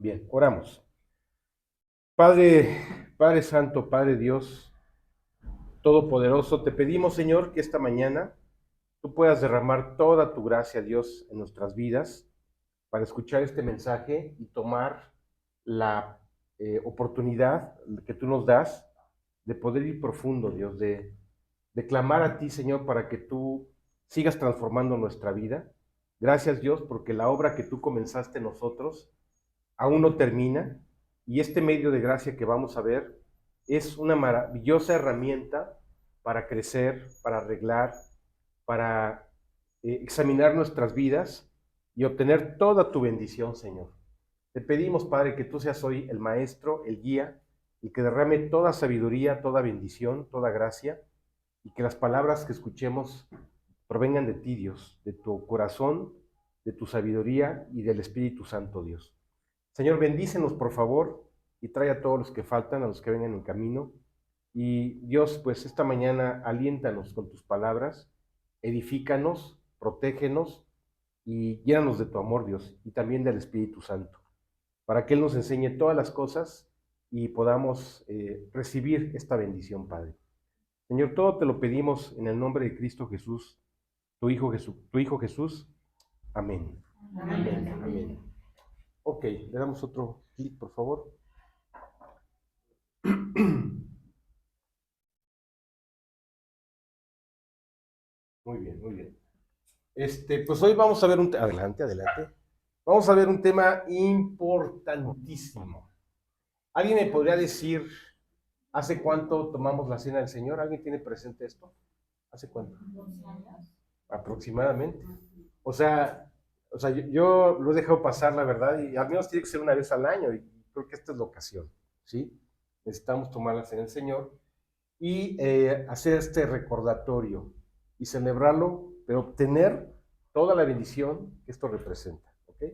Bien, oramos. Padre, Padre Santo, Padre Dios, Todopoderoso, te pedimos, Señor, que esta mañana tú puedas derramar toda tu gracia, Dios, en nuestras vidas para escuchar este mensaje y tomar la oportunidad que tú nos das de poder ir profundo, Dios, de clamar a ti, Señor, para que tú sigas transformando nuestra vida. Gracias, Dios, porque la obra que tú comenzaste en nosotros aún no termina y este medio de gracia que vamos a ver es una maravillosa herramienta para crecer, para arreglar, para examinar nuestras vidas y obtener toda tu bendición, Señor. Te pedimos, Padre, que tú seas hoy el maestro, el guía, y que derrame toda sabiduría, toda bendición, toda gracia, y que las palabras que escuchemos provengan de ti, Dios, de tu corazón, de tu sabiduría y del Espíritu Santo, Dios. Señor, bendícenos por favor y trae a todos los que faltan, a los que vengan en camino. Y Dios, pues esta mañana aliéntanos con tus palabras, edifícanos, protégenos y llénanos de tu amor, Dios, y también del Espíritu Santo, para que Él nos enseñe todas las cosas y podamos recibir esta bendición, Padre. Señor, todo te lo pedimos en el nombre de Cristo Jesús, tu Hijo Jesús. Amén. Amén. Amén. Amén. Ok, le damos otro clic, por favor. Muy bien, muy bien. Pues hoy vamos a ver adelante, adelante. Vamos a ver un tema importantísimo. ¿Alguien me podría decir hace cuánto tomamos la cena del Señor? ¿Alguien tiene presente esto? ¿Hace cuánto? 12 años. Aproximadamente. O sea, yo lo he dejado pasar, la verdad, y al menos tiene que ser una vez al año, y creo que esta es la ocasión, ¿sí? Necesitamos tomar la cena del Señor y hacer este recordatorio y celebrarlo, pero obtener toda la bendición que esto representa. ¿Ok?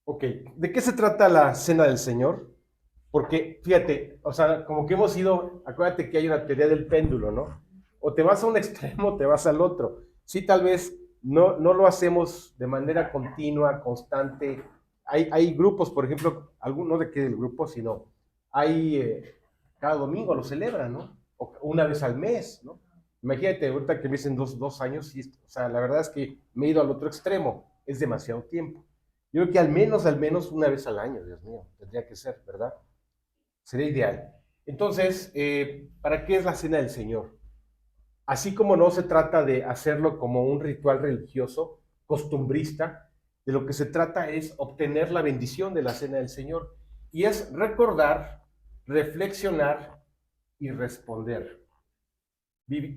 Ok, ¿de qué se trata la cena del Señor? Porque, fíjate, o sea, como que hemos ido, acuérdate que hay una teoría del péndulo, ¿no? O te vas a un extremo o te vas al otro. Sí, tal vez no lo hacemos de manera continua, constante. Hay grupos, por ejemplo, algunos de qué del grupo, sino hay, cada domingo lo celebran, ¿no? O una vez al mes, ¿no? Imagínate, ahorita que me dicen dos años, y, o sea, la verdad es que me he ido al otro extremo, es demasiado tiempo. Yo creo que al menos una vez al año, Dios mío, tendría que ser, ¿verdad? Sería ideal. Entonces, ¿para qué es la cena del Señor? Así como no se trata de hacerlo como un ritual religioso, costumbrista, de lo que se trata es obtener la bendición de la cena del Señor. Y es recordar, reflexionar y responder.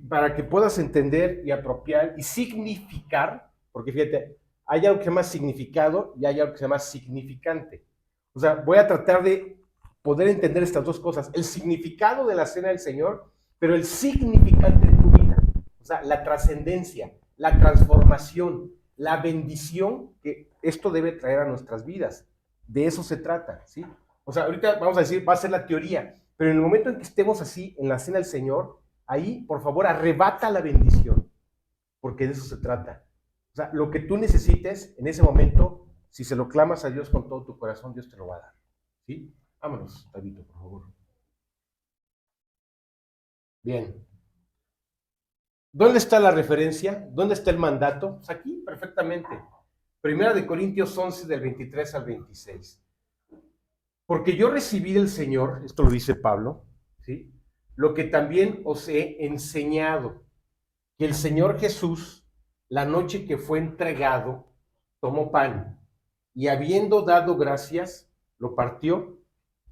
Para que puedas entender y apropiar y significar, porque fíjate, hay algo que se llama significado y hay algo que se llama significante. O sea, voy a tratar de poder entender estas dos cosas, el significado de la cena del Señor, pero el significante de tu vida, o sea, la trascendencia, la transformación, la bendición que esto debe traer a nuestras vidas. De eso se trata, ¿sí? O sea, ahorita vamos a decir, va a ser la teoría, pero en el momento en que estemos así en la cena del Señor, ahí, por favor, arrebata la bendición, porque de eso se trata. O sea, lo que tú necesites en ese momento, si se lo clamas a Dios con todo tu corazón, Dios te lo va a dar. ¿Sí? Vámonos, Tabito, por favor. Bien. ¿Dónde está la referencia? ¿Dónde está el mandato? Pues aquí, perfectamente. Primera de Corintios 11, del 23 al 26. Porque yo recibí del Señor, esto lo dice Pablo, ¿sí? Lo que también os he enseñado, que el Señor Jesús, la noche que fue entregado, tomó pan y habiendo dado gracias, lo partió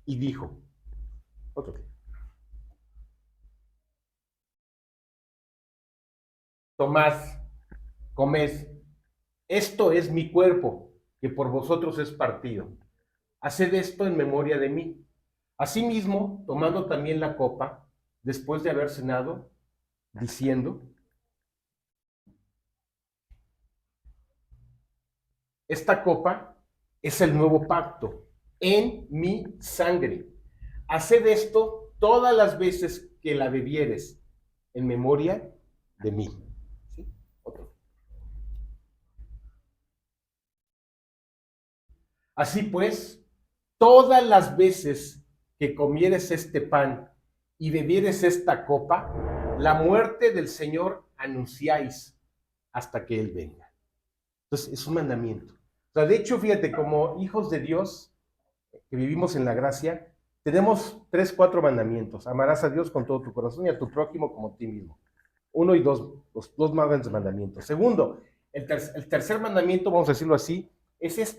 y dijo, otro, tomad, comed, esto es mi cuerpo, que por vosotros es partido. Haced esto en memoria de mí. Asimismo, tomando también la copa, después de haber cenado, diciendo, esta copa es el nuevo pacto en mi sangre. Haced esto todas las veces que la bebieres en memoria de mí. ¿Sí? Otro. Así pues, todas las veces que comieres este pan y bebieres esta copa, la muerte del Señor anunciáis hasta que Él venga. Entonces, es un mandamiento. O sea, de hecho, fíjate, como hijos de Dios, que vivimos en la gracia, tenemos 3, 4 mandamientos. Amarás a Dios con todo tu corazón y a tu prójimo como a ti mismo. 1 y 2, los 2 más grandes mandamientos. Segundo, el tercer mandamiento, vamos a decirlo así, es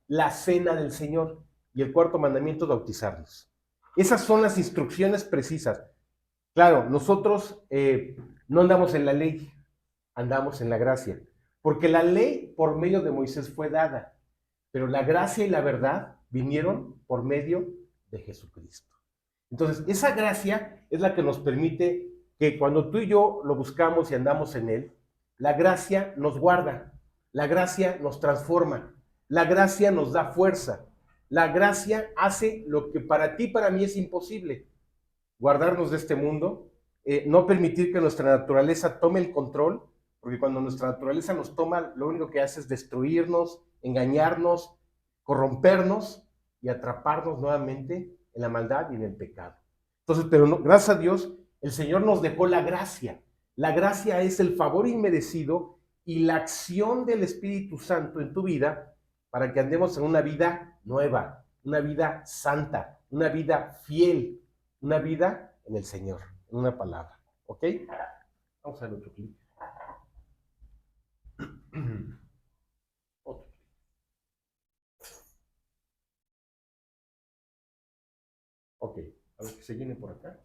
la cena del Señor. Y el cuarto mandamiento, bautizarnos. Esas son las instrucciones precisas. Claro, nosotros no andamos en la ley, andamos en la gracia. Porque la ley por medio de Moisés fue dada, pero la gracia y la verdad vinieron por medio de Jesucristo. Entonces, esa gracia es la que nos permite que cuando tú y yo lo buscamos y andamos en Él, la gracia nos guarda, la gracia nos transforma, la gracia nos da fuerza, la gracia hace lo que para ti y para mí es imposible, guardarnos de este mundo, no permitir que nuestra naturaleza tome el control, porque cuando nuestra naturaleza nos toma, lo único que hace es destruirnos, engañarnos, corrompernos y atraparnos nuevamente en la maldad y en el pecado. Entonces, pero no, gracias a Dios, el Señor nos dejó la gracia. La gracia es el favor inmerecido y la acción del Espíritu Santo en tu vida para que andemos en una vida nueva, una vida santa, una vida fiel, una vida en el Señor, en una palabra. ¿Ok? Vamos a ver otro clic. Otro. Ok, a ver que se viene por acá.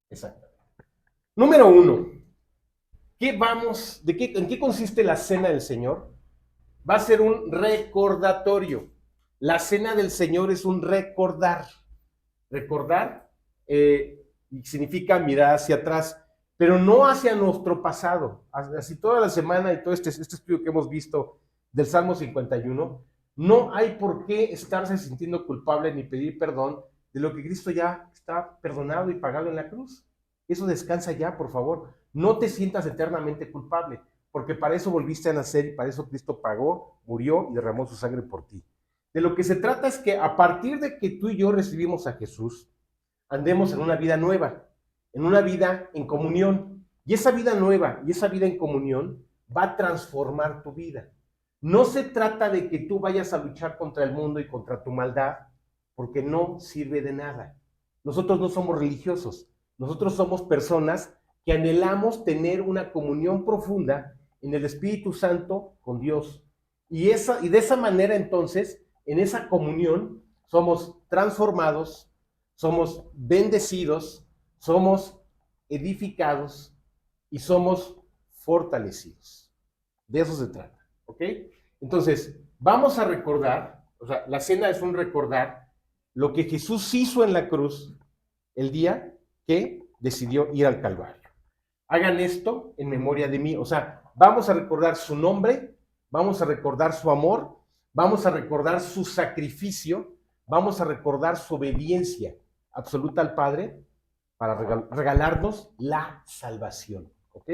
Exacto. Número 1. ¿En qué consiste la cena del Señor? Va a ser un recordatorio. La cena del Señor es un recordar. Recordar significa mirar hacia atrás, pero no hacia nuestro pasado. Así toda la semana y todo este estudio que hemos visto del Salmo 51, no hay por qué estarse sintiendo culpable ni pedir perdón de lo que Cristo ya está perdonado y pagado en la cruz. Eso descansa ya, por favor. No te sientas eternamente culpable, porque para eso volviste a nacer y para eso Cristo pagó, murió y derramó su sangre por ti. De lo que se trata es que a partir de que tú y yo recibimos a Jesús, andemos en una vida nueva, en una vida en comunión. Y esa vida nueva y esa vida en comunión va a transformar tu vida. No se trata de que tú vayas a luchar contra el mundo y contra tu maldad, porque no sirve de nada. Nosotros no somos religiosos, nosotros somos personas que anhelamos tener una comunión profunda en el Espíritu Santo con Dios. Y de esa manera entonces, en esa comunión, somos transformados, somos bendecidos, somos edificados y somos fortalecidos. De eso se trata, ¿ok? Entonces, vamos a recordar, o sea, la cena es un recordar lo que Jesús hizo en la cruz el día que decidió ir al Calvario. Hagan esto en memoria de mí, o sea, vamos a recordar su nombre, vamos a recordar su amor, vamos a recordar su sacrificio, vamos a recordar su obediencia absoluta al Padre para regalarnos la salvación, ¿ok?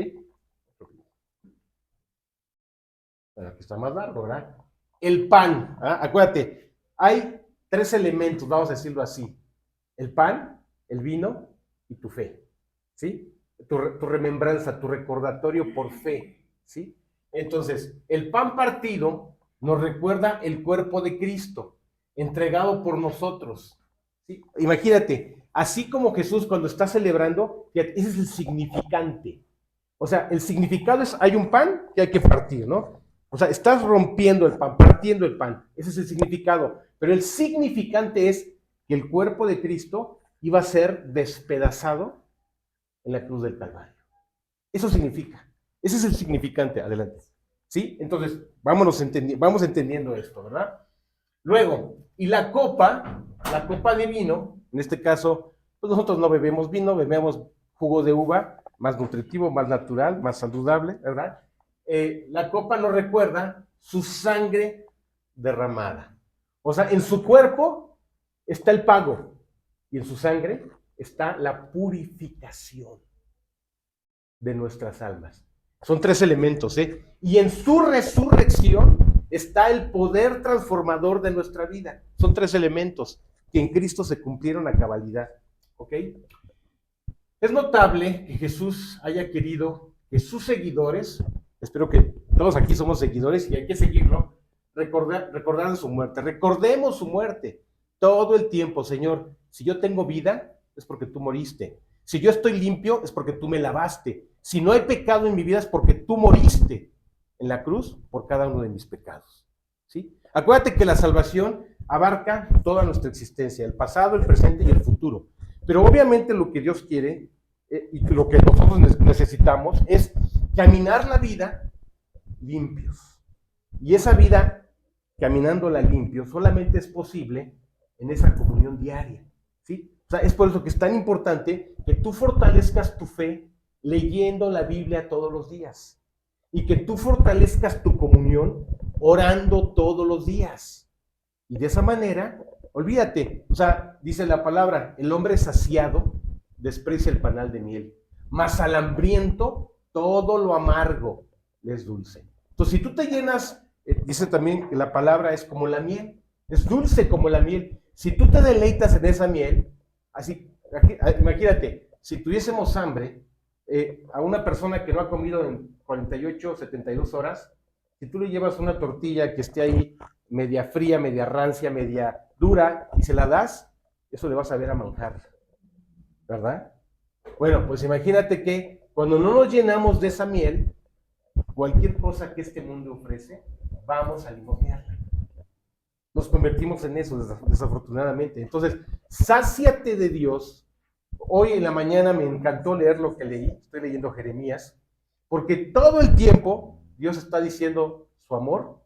Aquí está más largo, ¿verdad? El pan, acuérdate, hay 3 elementos, vamos a decirlo así: el pan, el vino y tu fe, ¿sí? Tu remembranza, tu recordatorio por fe, ¿sí? Entonces, el pan partido nos recuerda el cuerpo de Cristo, entregado por nosotros, ¿sí? Imagínate, así como Jesús cuando está celebrando, ese es el significante. O sea, el significado es, hay un pan que hay que partir, ¿no? O sea, estás rompiendo el pan, partiendo el pan. Ese es el significado. Pero el significante es que el cuerpo de Cristo iba a ser despedazado en la cruz del Calvario. Eso significa. Ese es el significante. Adelante. ¿Sí? Entonces, vamos entendiendo esto, ¿verdad? Luego, y la copa de vino, en este caso, pues nosotros no bebemos vino, bebemos jugo de uva, más nutritivo, más natural, más saludable, ¿verdad? La copa nos recuerda su sangre derramada. O sea, en su cuerpo está el pago y en su sangre está la purificación de nuestras almas. Son 3 elementos, ¿eh? Y en su resurrección está el poder transformador de nuestra vida. Son 3 elementos que en Cristo se cumplieron a cabalidad. ¿Ok? Es notable que Jesús haya querido que sus seguidores, espero que todos aquí somos seguidores y hay que seguirlo, recordaran su muerte. Recordemos su muerte todo el tiempo, Señor. Si yo tengo vida, es porque tú moriste. Si yo estoy limpio, es porque tú me lavaste. Si no hay pecado en mi vida, es porque tú moriste en la cruz por cada uno de mis pecados. ¿Sí? Acuérdate que la salvación abarca toda nuestra existencia, el pasado, el presente y el futuro. Pero obviamente lo que Dios quiere y lo que nosotros necesitamos es caminar la vida limpios. Y esa vida, caminándola limpio, solamente es posible en esa comunión diaria. ¿Sí? O sea, es por eso que es tan importante que tú fortalezcas tu fe leyendo la Biblia todos los días. Y que tú fortalezcas tu comunión orando todos los días. Y de esa manera, olvídate, o sea, dice la palabra, el hombre saciado desprecia el panal de miel, mas al hambriento todo lo amargo le es dulce. Entonces, si tú te llenas, dice también que la palabra es como la miel, es dulce como la miel. Si tú te deleitas en esa miel, así, imagínate, si tuviésemos hambre, a una persona que no ha comido en 48, 72 horas, si tú le llevas una tortilla que esté ahí media fría, media rancia, media dura, y se la das, eso le vas a ver a manjar, ¿verdad? Bueno, pues imagínate que cuando no nos llenamos de esa miel, cualquier cosa que este mundo ofrece, vamos a limosnearla. Nos convertimos en eso, desafortunadamente. Entonces, sáciate de Dios. Hoy en la mañana me encantó leer lo que leí, estoy leyendo Jeremías, porque todo el tiempo Dios está diciendo su amor,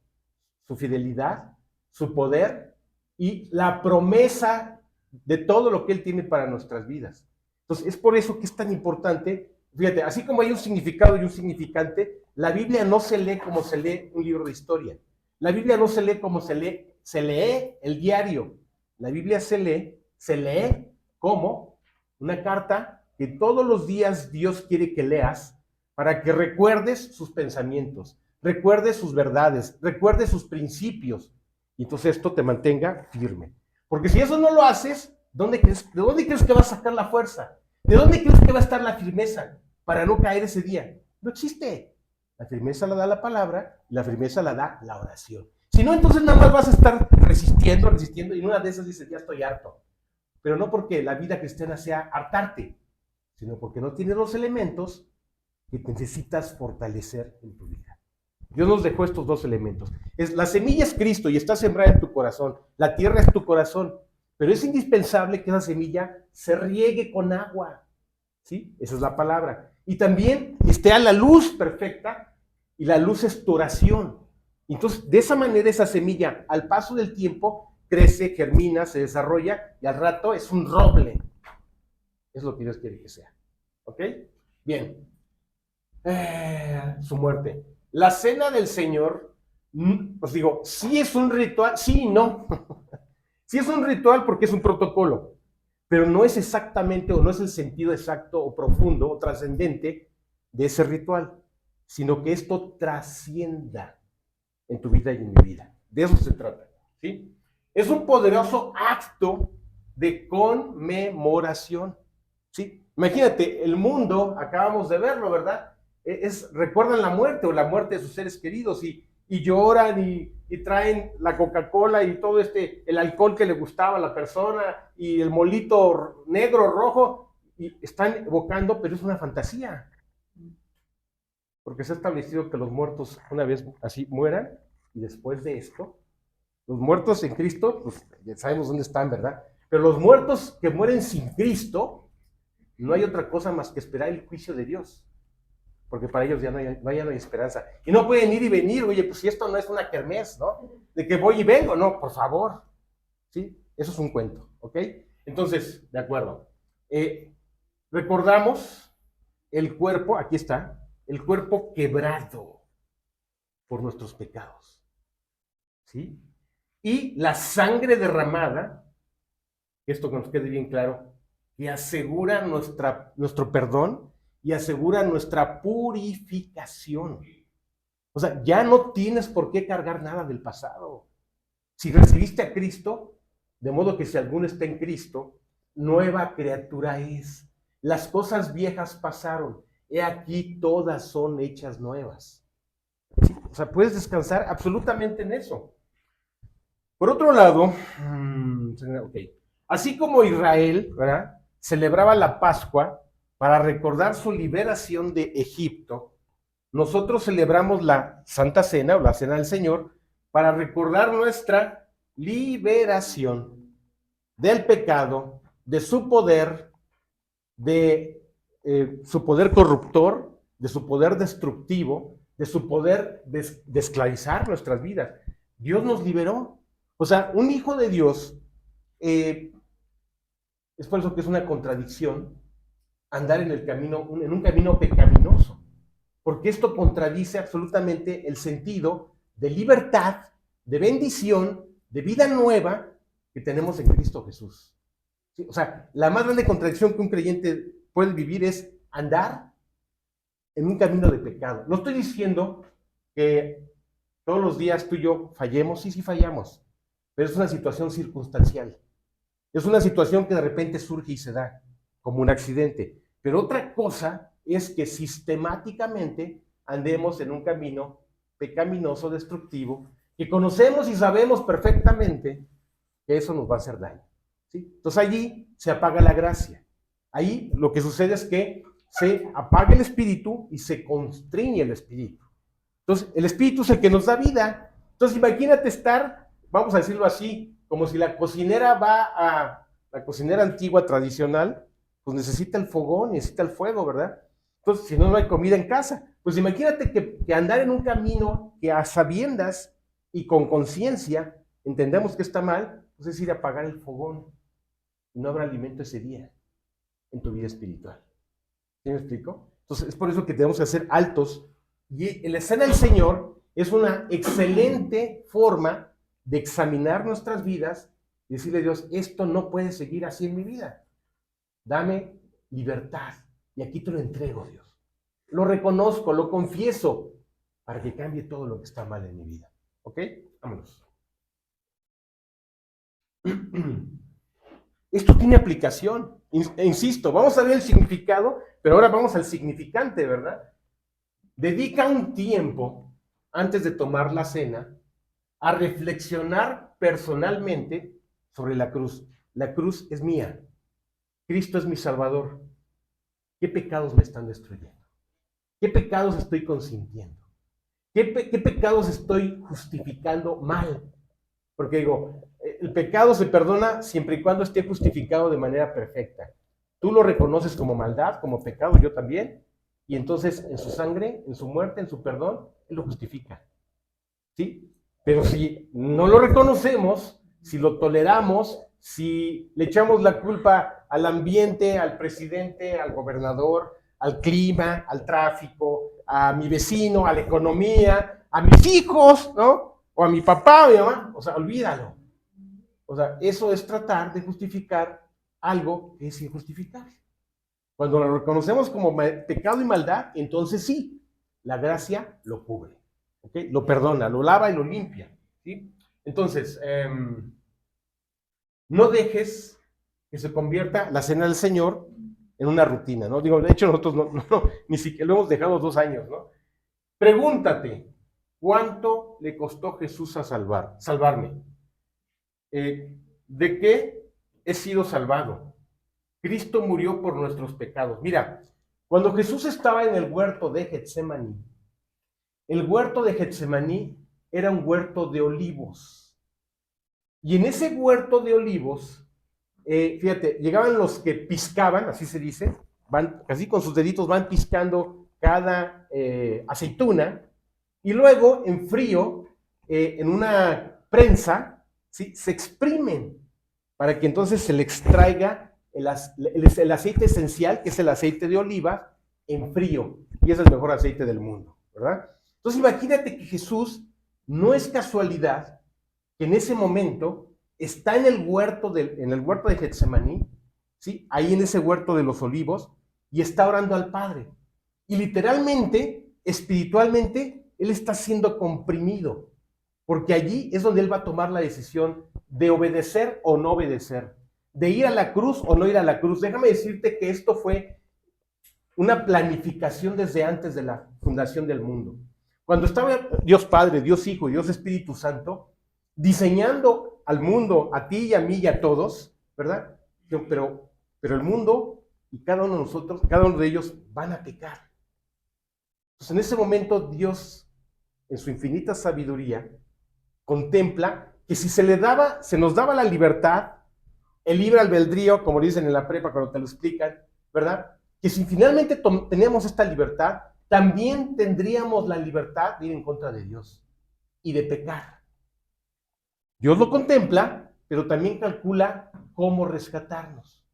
su fidelidad, su poder y la promesa de todo lo que Él tiene para nuestras vidas. Entonces, es por eso que es tan importante. Fíjate, así como hay un significado y un significante, la Biblia no se lee como se lee un libro de historia. La Biblia no se lee como se lee el diario. La Biblia se lee como una carta que todos los días Dios quiere que leas para que recuerdes sus pensamientos, recuerdes sus verdades, recuerdes sus principios. Y entonces esto te mantenga firme. Porque si eso no lo haces, ¿de dónde crees que vas a sacar la fuerza? ¿De dónde crees que va a estar la firmeza para no caer ese día? No existe. La firmeza la da la palabra y la firmeza la da la oración. Si no, entonces nada más vas a estar resistiendo, y en una de esas dices, ya estoy harto. Pero no porque la vida cristiana sea hartarte, sino porque no tienes los elementos que necesitas fortalecer en tu vida. Dios nos dejó estos 2 elementos. La semilla es Cristo y está sembrada en tu corazón. La tierra es tu corazón. Pero es indispensable que esa semilla se riegue con agua. ¿Sí? Esa es la palabra. Y también esté a la luz perfecta, y la luz es tu oración. Entonces, de esa manera, esa semilla, al paso del tiempo, crece, germina, se desarrolla, y al rato es un roble. Es lo que Dios quiere que sea. ¿Ok? Bien. Su muerte. La cena del Señor, os digo, sí es un ritual, sí y no. Sí es un ritual porque es un protocolo, pero no es exactamente o no es el sentido exacto o profundo o trascendente de ese ritual, sino que esto trascienda en tu vida y en mi vida. De eso se trata, ¿sí? Es un poderoso acto de conmemoración, ¿sí? Imagínate, el mundo, acabamos de verlo, ¿verdad? Recuerdan la muerte o la muerte de sus seres queridos y lloran y traen la Coca-Cola y todo el alcohol que le gustaba a la persona y el molito negro, rojo, y están evocando, pero es una fantasía. Porque se ha establecido que los muertos una vez así mueran y después de esto, los muertos en Cristo, pues ya sabemos dónde están, ¿verdad? Pero los muertos que mueren sin Cristo, no hay otra cosa más que esperar el juicio de Dios. Porque para ellos ya no hay esperanza. Y no pueden ir y venir, oye, pues si esto no es una kermés, ¿no? De que voy y vengo, no, por favor. ¿Sí? Eso es un cuento, ¿ok? Entonces, de acuerdo. Recordamos el cuerpo, aquí está, el cuerpo quebrado por nuestros pecados. ¿Sí? Y la sangre derramada, esto que nos quede bien claro, que asegura nuestro perdón y asegura nuestra purificación. O sea, ya no tienes por qué cargar nada del pasado. Si recibiste a Cristo, de modo que si alguno está en Cristo, nueva criatura es. Las cosas viejas pasaron. He aquí todas son hechas nuevas. ¿Sí? O sea, puedes descansar absolutamente en eso. Por otro lado, okay, así como Israel, ¿verdad?, celebraba la Pascua para recordar su liberación de Egipto, nosotros celebramos la Santa Cena o la Cena del Señor para recordar nuestra liberación del pecado, de su poder corruptor, de su poder destructivo, de su poder de esclavizar nuestras vidas. Dios nos liberó. O sea, un hijo de Dios, es por eso que es una contradicción andar en un camino pecaminoso, porque esto contradice absolutamente el sentido de libertad, de bendición, de vida nueva que tenemos en Cristo Jesús. ¿Sí? O sea, la más grande contradicción que un creyente puede vivir es andar en un camino de pecado. No estoy diciendo que todos los días tú y yo fallemos, sí fallamos, pero es una situación circunstancial. Es una situación que de repente surge y se da, como un accidente. Pero otra cosa es que sistemáticamente andemos en un camino pecaminoso, destructivo, que conocemos y sabemos perfectamente que eso nos va a hacer daño. ¿Sí? Entonces allí se apaga la gracia. Ahí lo que sucede es que se apaga el espíritu y se constriñe el espíritu. Entonces el espíritu es el que nos da vida. Entonces imagínate estar, vamos a decirlo así, como si la cocinera la cocinera antigua, tradicional, pues necesita el fogón, necesita el fuego, ¿verdad? Entonces, si no, no hay comida en casa. Pues imagínate que andar en un camino que a sabiendas y con conciencia entendemos que está mal, pues es ir a apagar el fogón. No habrá alimento ese día en tu vida espiritual. ¿Sí me explico? Entonces, es por eso que tenemos que hacer altos. Y la Cena del Señor es una excelente forma de examinar nuestras vidas y decirle a Dios, esto no puede seguir así en mi vida. Dame libertad. Y aquí te lo entrego, Dios. Lo reconozco, lo confieso, para que cambie todo lo que está mal en mi vida. ¿Ok? Vámonos. Esto tiene aplicación. Insisto, vamos a ver el significado, pero ahora vamos al significante, ¿verdad? Dedica un tiempo antes de tomar la cena a reflexionar personalmente sobre la cruz. La cruz es mía. Cristo es mi Salvador. ¿Qué pecados me están destruyendo? ¿Qué pecados estoy consintiendo? ¿Qué pecados estoy justificando mal? Porque digo, el pecado se perdona siempre y cuando esté justificado de manera perfecta. Tú lo reconoces como maldad, como pecado, yo también, y entonces en su sangre, en su muerte, en su perdón, Él lo justifica. ¿Sí? Pero si no lo reconocemos, si lo toleramos, si le echamos la culpa al ambiente, al presidente, al gobernador, al clima, al tráfico, a mi vecino, a la economía, a mis hijos, ¿no? O a mi papá, a mi mamá, o sea, olvídalo. O sea, eso es tratar de justificar algo que es injustificable. Cuando lo reconocemos como pecado y maldad, entonces sí, la gracia lo cubre. ¿Okay? Lo perdona, lo lava y lo limpia. ¿Sí? Entonces, no dejes que se convierta la Cena del Señor en una rutina, ¿no? Digo, de hecho nosotros ni siquiera lo hemos dejado 2 años, ¿no? Pregúntate, ¿cuánto le costó Jesús a salvarme? ¿De qué he sido salvado? Cristo murió por nuestros pecados. Mira, cuando Jesús estaba en el huerto de Getsemaní, el huerto de Getsemaní era un huerto de olivos. Y en ese huerto de olivos, fíjate, llegaban los que piscaban, así se dice, van, así con sus deditos van piscando cada aceituna, y luego en frío, en una prensa, ¿sí?, se exprimen para que entonces se le extraiga el aceite esencial, que es el aceite de oliva, en frío. Y es el mejor aceite del mundo, ¿verdad? Entonces imagínate que Jesús, no es casualidad que en ese momento está en el huerto de Getsemaní, ¿sí?, ahí en ese huerto de los olivos, y está orando al Padre. Y literalmente, espiritualmente, él está siendo comprimido, porque allí es donde él va a tomar la decisión de obedecer o no obedecer, de ir a la cruz o no ir a la cruz. Déjame decirte que esto fue una planificación desde antes de la fundación del mundo. Cuando estaba Dios Padre, Dios Hijo y Dios Espíritu Santo diseñando al mundo, a ti y a mí y a todos, ¿verdad? Pero el mundo y cada uno de nosotros, cada uno de ellos van a pecar. Entonces en ese momento Dios, en su infinita sabiduría, contempla que si se nos daba la libertad, el libre albedrío, como dicen en la prepa cuando te lo explican, ¿verdad? Que si finalmente teníamos esta libertad, también tendríamos la libertad de ir en contra de Dios y de pecar. Dios lo contempla, pero también calcula cómo rescatarnos.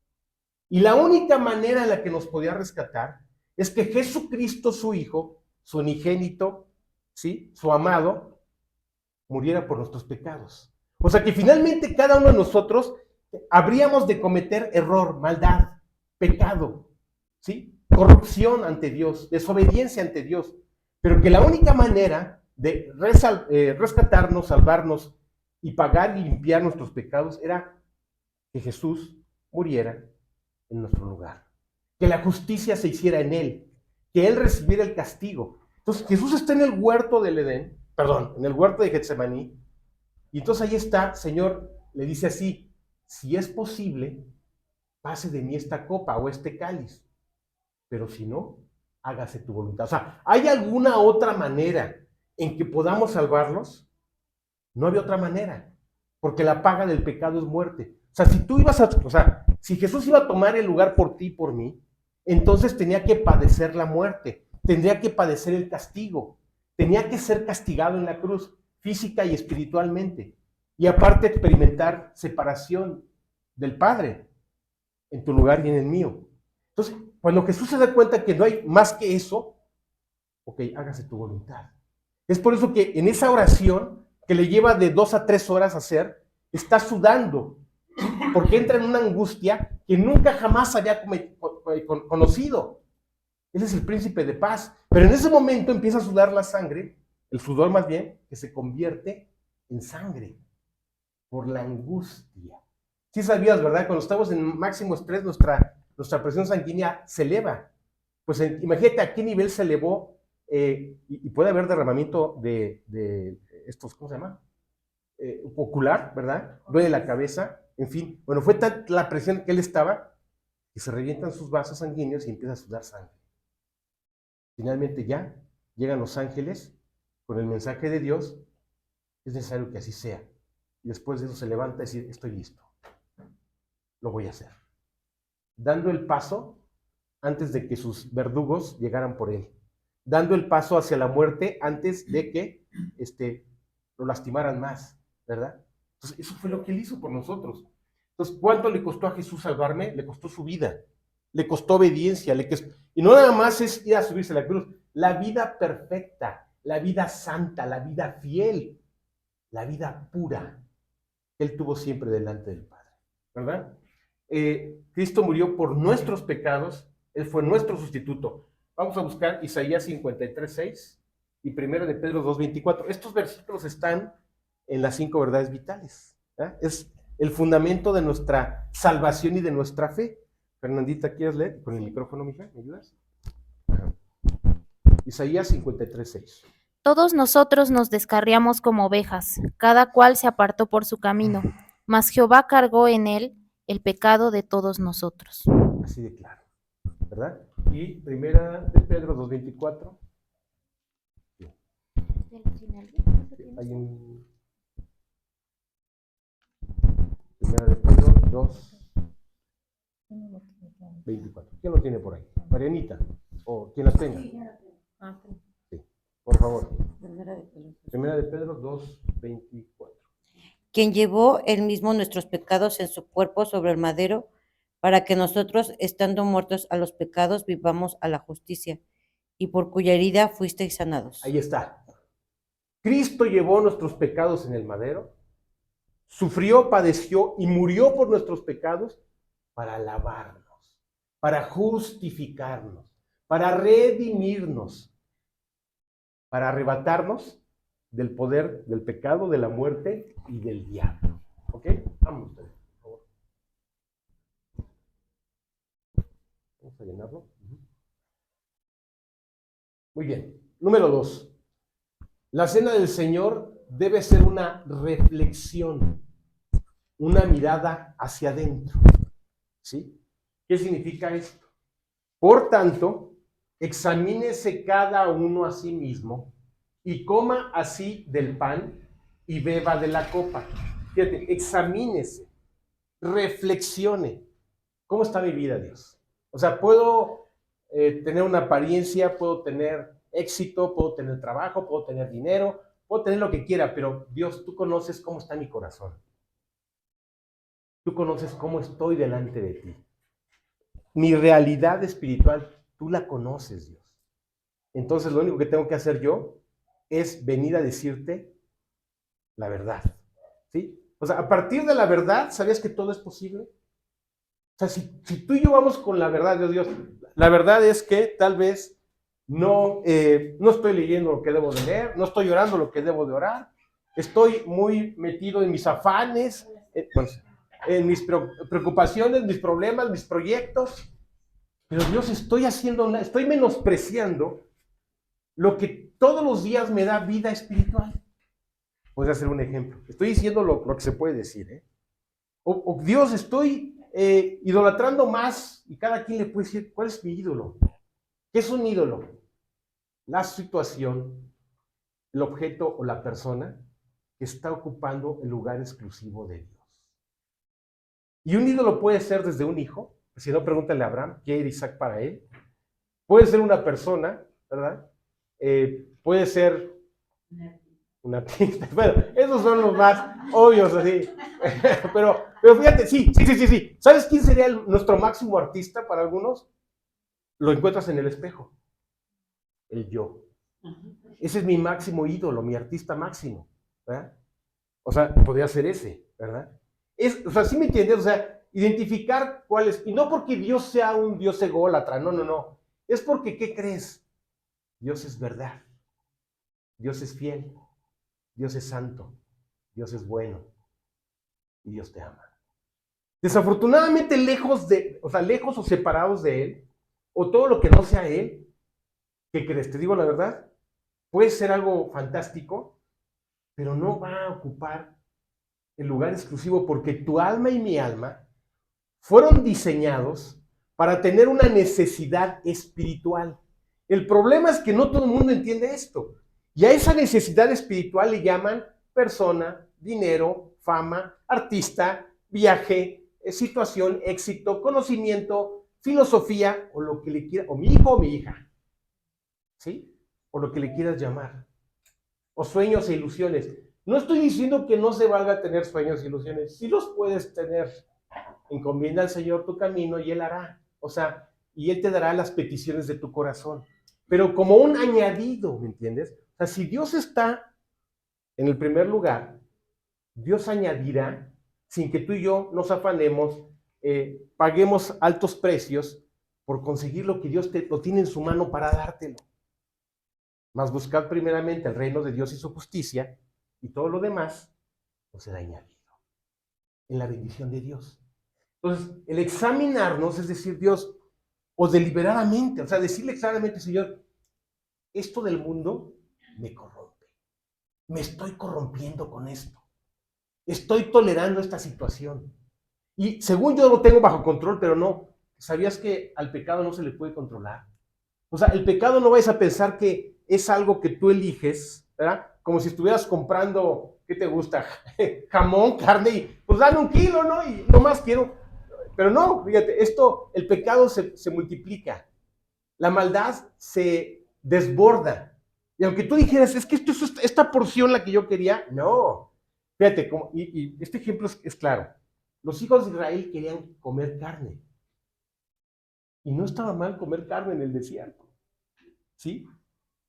Y la única manera en la que nos podía rescatar es que Jesucristo, su Hijo, su unigénito, ¿sí? Su amado, muriera por nuestros pecados. O sea que finalmente cada uno de nosotros habríamos de cometer error, maldad, pecado, ¿sí? Corrupción ante Dios, desobediencia ante Dios. Pero que la única manera de rescatarnos, salvarnos y pagar y limpiar nuestros pecados era que Jesús muriera en nuestro lugar, que la justicia se hiciera en él, que él recibiera el castigo. Entonces Jesús está en el huerto del Edén, perdón, en el huerto de Getsemaní, y entonces ahí está, Señor, le dice así, si es posible, pase de mí esta copa o este cáliz, pero si no, hágase tu voluntad. O sea, ¿hay alguna otra manera en que podamos salvarlos? No había otra manera, porque la paga del pecado es muerte. O sea, si Jesús iba a tomar el lugar por ti y por mí, entonces tenía que padecer la muerte, tendría que padecer el castigo, tenía que ser castigado en la cruz, física y espiritualmente, y aparte experimentar separación del Padre en tu lugar y en el mío. Entonces, cuando Jesús se da cuenta que no hay más que eso, ok, hágase tu voluntad. Es por eso que en esa oración, que le lleva de 2 a 3 horas hacer, está sudando, porque entra en una angustia que nunca jamás había conocido. Él es el príncipe de paz, pero en ese momento empieza a sudar la sangre, el sudor más bien, que se convierte en sangre, por la angustia. Sí sabías, ¿verdad? Cuando estamos en máximo estrés, nuestra presión sanguínea se eleva. Pues imagínate a qué nivel se elevó, y puede haber derramamiento de estos, ¿cómo se llama? Ocular, ¿verdad? Duele la cabeza, en fin. Bueno, fue tal la presión que él estaba que se revientan sus vasos sanguíneos y empieza a sudar sangre. Finalmente ya llegan los ángeles con el mensaje de Dios, es necesario que así sea. Y después de eso se levanta y dice, estoy listo, lo voy a hacer. Dando el paso antes de que sus verdugos llegaran por él. Dando el paso hacia la muerte antes de que lo lastimaran más, ¿verdad? Entonces, eso fue lo que él hizo por nosotros. Entonces, ¿cuánto le costó a Jesús salvarme? Le costó su vida, le costó obediencia, y no nada más es ir a subirse a la cruz, la vida perfecta, la vida santa, la vida fiel, la vida pura, él tuvo siempre delante del Padre, ¿verdad? Cristo murió por nuestros pecados, él fue nuestro sustituto. Vamos a buscar Isaías 53:6 y 1 de Pedro 2:24. Estos versículos están en las 5 verdades vitales. Es el fundamento de nuestra salvación y de nuestra fe. Fernandita, ¿quieres leer? Con el micrófono, mija, ¿me ayudas? Isaías 53:6. Todos nosotros nos descarriamos como ovejas, cada cual se apartó por su camino, mas Jehová cargó en él el pecado de todos nosotros. Así de claro, ¿verdad? Y 1 de Pedro 2:24. Hay un 1 de Pedro 2:24. ¿Quién lo tiene por ahí? Marianita, o quien las tenga. Sí, por favor. 1 de Pedro 2:24. Quien llevó él mismo nuestros pecados en su cuerpo sobre el madero, para que nosotros, estando muertos a los pecados, vivamos a la justicia, y por cuya herida fuisteis sanados. Ahí está. Cristo llevó nuestros pecados en el madero, sufrió, padeció y murió por nuestros pecados para lavarnos, para justificarnos, para redimirnos. para arrebatarnos del poder del pecado, de la muerte y del diablo. ¿Ok? Vamos ustedes, por favor. Vamos a llenarlo. Muy bien. Número 2. La cena del Señor debe ser una reflexión, una mirada hacia adentro. ¿Sí? ¿Qué significa esto? Por tanto, examínese cada uno a sí mismo y coma así del pan y beba de la copa. Fíjate, examínese, reflexione. ¿Cómo está mi vida, Dios? O sea, puedo tener una apariencia, puedo tener éxito, puedo tener trabajo, puedo tener dinero, puedo tener lo que quiera, pero Dios, tú conoces cómo está mi corazón. Tú conoces cómo estoy delante de ti. Mi realidad espiritual, tú la conoces, Dios. Entonces, lo único que tengo que hacer yo es venir a decirte la verdad. ¿Sí? O sea, a partir de la verdad, ¿sabías que todo es posible? O sea, si tú y yo vamos con la verdad de Dios, la verdad es que tal vez no estoy leyendo lo que debo de leer, no estoy orando lo que debo de orar, estoy muy metido en mis afanes, en mis preocupaciones, mis problemas, mis proyectos, pero Dios, estoy menospreciando lo que todos los días me da vida espiritual. Puedes hacer un ejemplo. Estoy diciendo lo que se puede decir, ¿eh? O Dios, estoy idolatrando más, y cada quien le puede decir, ¿cuál es mi ídolo? ¿Qué es un ídolo? La situación, el objeto o la persona que está ocupando el lugar exclusivo de Dios. Y un ídolo puede ser desde un hijo, si no, pregúntale a Abraham, ¿qué era Isaac para él? Puede ser una persona, ¿verdad? Puede ser un artista. Bueno, esos son los más obvios, así. pero fíjate, sí. ¿Sabes quién sería nuestro máximo artista para algunos? Lo encuentras en el espejo. El yo. Ese es mi máximo ídolo, mi artista máximo, ¿verdad? O sea, podría ser ese, ¿verdad? O sea, ¿sí me entiendes? O sea, identificar cuál es. Y no porque Dios sea un Dios ególatra, no. Es porque, ¿qué crees? Dios es verdad. Dios es fiel. Dios es santo. Dios es bueno. Y Dios te ama. Desafortunadamente, lejos o separados de Él, o todo lo que no sea Él, ¿qué crees? Te digo la verdad, puede ser algo fantástico, pero no va a ocupar el lugar exclusivo porque tu alma y mi alma fueron diseñados para tener una necesidad espiritual. El problema es que no todo el mundo entiende esto. Y a esa necesidad espiritual le llaman persona, dinero, fama, artista, viaje, situación, éxito, conocimiento, filosofía, o lo que le quiera, o mi hijo o mi hija, ¿sí? O lo que le quieras llamar. O sueños e ilusiones. No estoy diciendo que no se valga tener sueños e ilusiones. Sí los puedes tener. Encomienda al Señor tu camino y Él hará. O sea, y Él te dará las peticiones de tu corazón. Pero como un añadido, ¿me entiendes? O sea, si Dios está en el primer lugar, Dios añadirá, sin que tú y yo nos afanemos, paguemos altos precios por conseguir lo que Dios lo tiene en su mano para dártelo. Mas buscad primeramente el reino de Dios y su justicia, y todo lo demás os será añadido en la bendición de Dios. Entonces, el examinarnos es decir, Dios, o deliberadamente, o sea, decirle claramente, Señor, esto del mundo me corrompe. Me estoy corrompiendo con esto. Estoy tolerando esta situación. Y según yo lo tengo bajo control, pero no. ¿Sabías que al pecado no se le puede controlar? O sea, el pecado no vayas a pensar que es algo que tú eliges, ¿verdad? Como si estuvieras comprando, ¿qué te gusta? Jamón, carne, y pues dame 1 kilo, ¿no? Y nomás quiero. Pero no, fíjate, el pecado se multiplica. La maldad se desborda. Y aunque tú dijeras, es que esto es esta porción la que yo quería, no. Fíjate, y este ejemplo es claro. Los hijos de Israel querían comer carne. Y no estaba mal comer carne en el desierto. ¿Sí?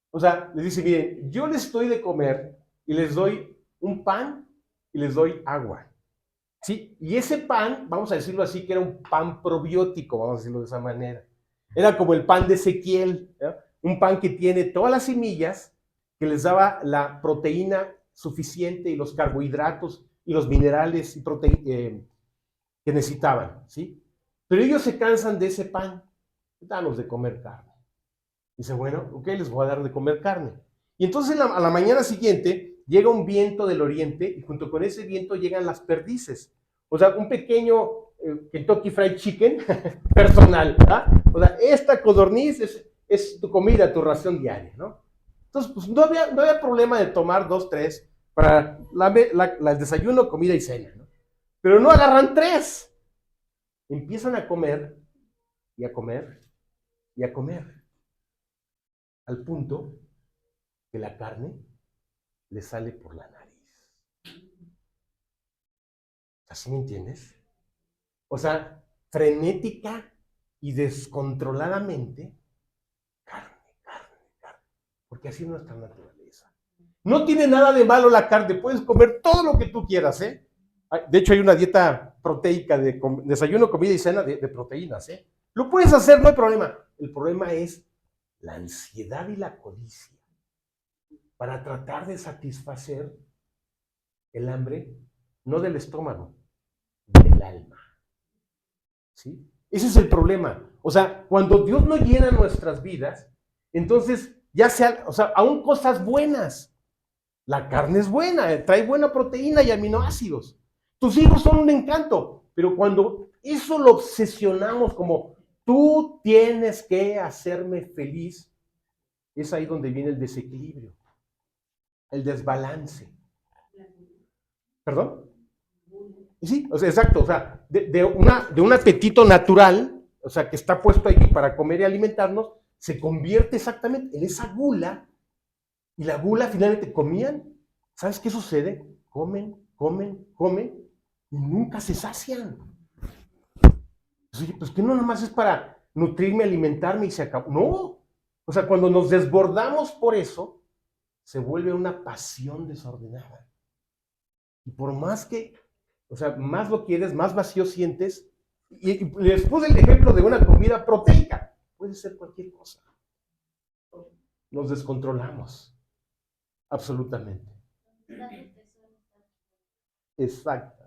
O sea, les dice, miren, yo les doy de comer y les doy un pan y les doy agua. ¿Sí? Y ese pan, vamos a decirlo así, que era un pan probiótico, vamos a decirlo de esa manera. Era como el pan de Ezequiel, ¿no? Un pan que tiene todas las semillas que les daba la proteína suficiente y los carbohidratos y los minerales y que necesitaban, ¿sí? Pero ellos se cansan de ese pan. Danos de comer carne. Dice, bueno, ok, les voy a dar de comer carne. Y entonces a la mañana siguiente llega un viento del oriente y junto con ese viento llegan las perdices. O sea, un pequeño Kentucky Fried Chicken personal, ¿verdad? O sea, esta codorniz es tu comida, tu ración diaria, ¿no? Entonces, pues no había problema de tomar 2, 3 para el desayuno, comida y cena, ¿no? Pero no agarran 3. Empiezan a comer y a comer y a comer, al punto que la carne le sale por la nariz. ¿Así me entiendes? O sea, frenética y descontroladamente, carne, carne, carne, porque así es nuestra naturaleza. No tiene nada de malo la carne, puedes comer todo lo que tú quieras, ¿eh? De hecho, hay una dieta proteica de desayuno, comida y cena de proteínas, ¿eh? Lo puedes hacer, no hay problema. El problema es la ansiedad y la codicia para tratar de satisfacer el hambre, no del estómago, del alma. ¿Sí? Ese es el problema. O sea, cuando Dios no llena nuestras vidas, entonces ya sea, o sea, aún cosas buenas. La carne es buena, trae buena proteína y aminoácidos. Tus hijos son un encanto, pero cuando eso lo obsesionamos como tú tienes que hacerme feliz, es ahí donde viene el desequilibrio, el desbalance. ¿Perdón? Sí, o sea, exacto, o sea, de un apetito natural, o sea, que está puesto ahí para comer y alimentarnos, se convierte exactamente en esa gula, y la gula finalmente comían. ¿Sabes qué sucede? Comen, comen, comen, y nunca se sacian. Pues, oye, pues que no nomás es para nutrirme, alimentarme y se acabó. No, o sea, cuando nos desbordamos por eso, se vuelve una pasión desordenada. Y por más que, o sea, más lo quieres, más vacío sientes. Y les puse el ejemplo de una comida proteica. Puede ser cualquier cosa. Nos descontrolamos. Absolutamente. Exacto.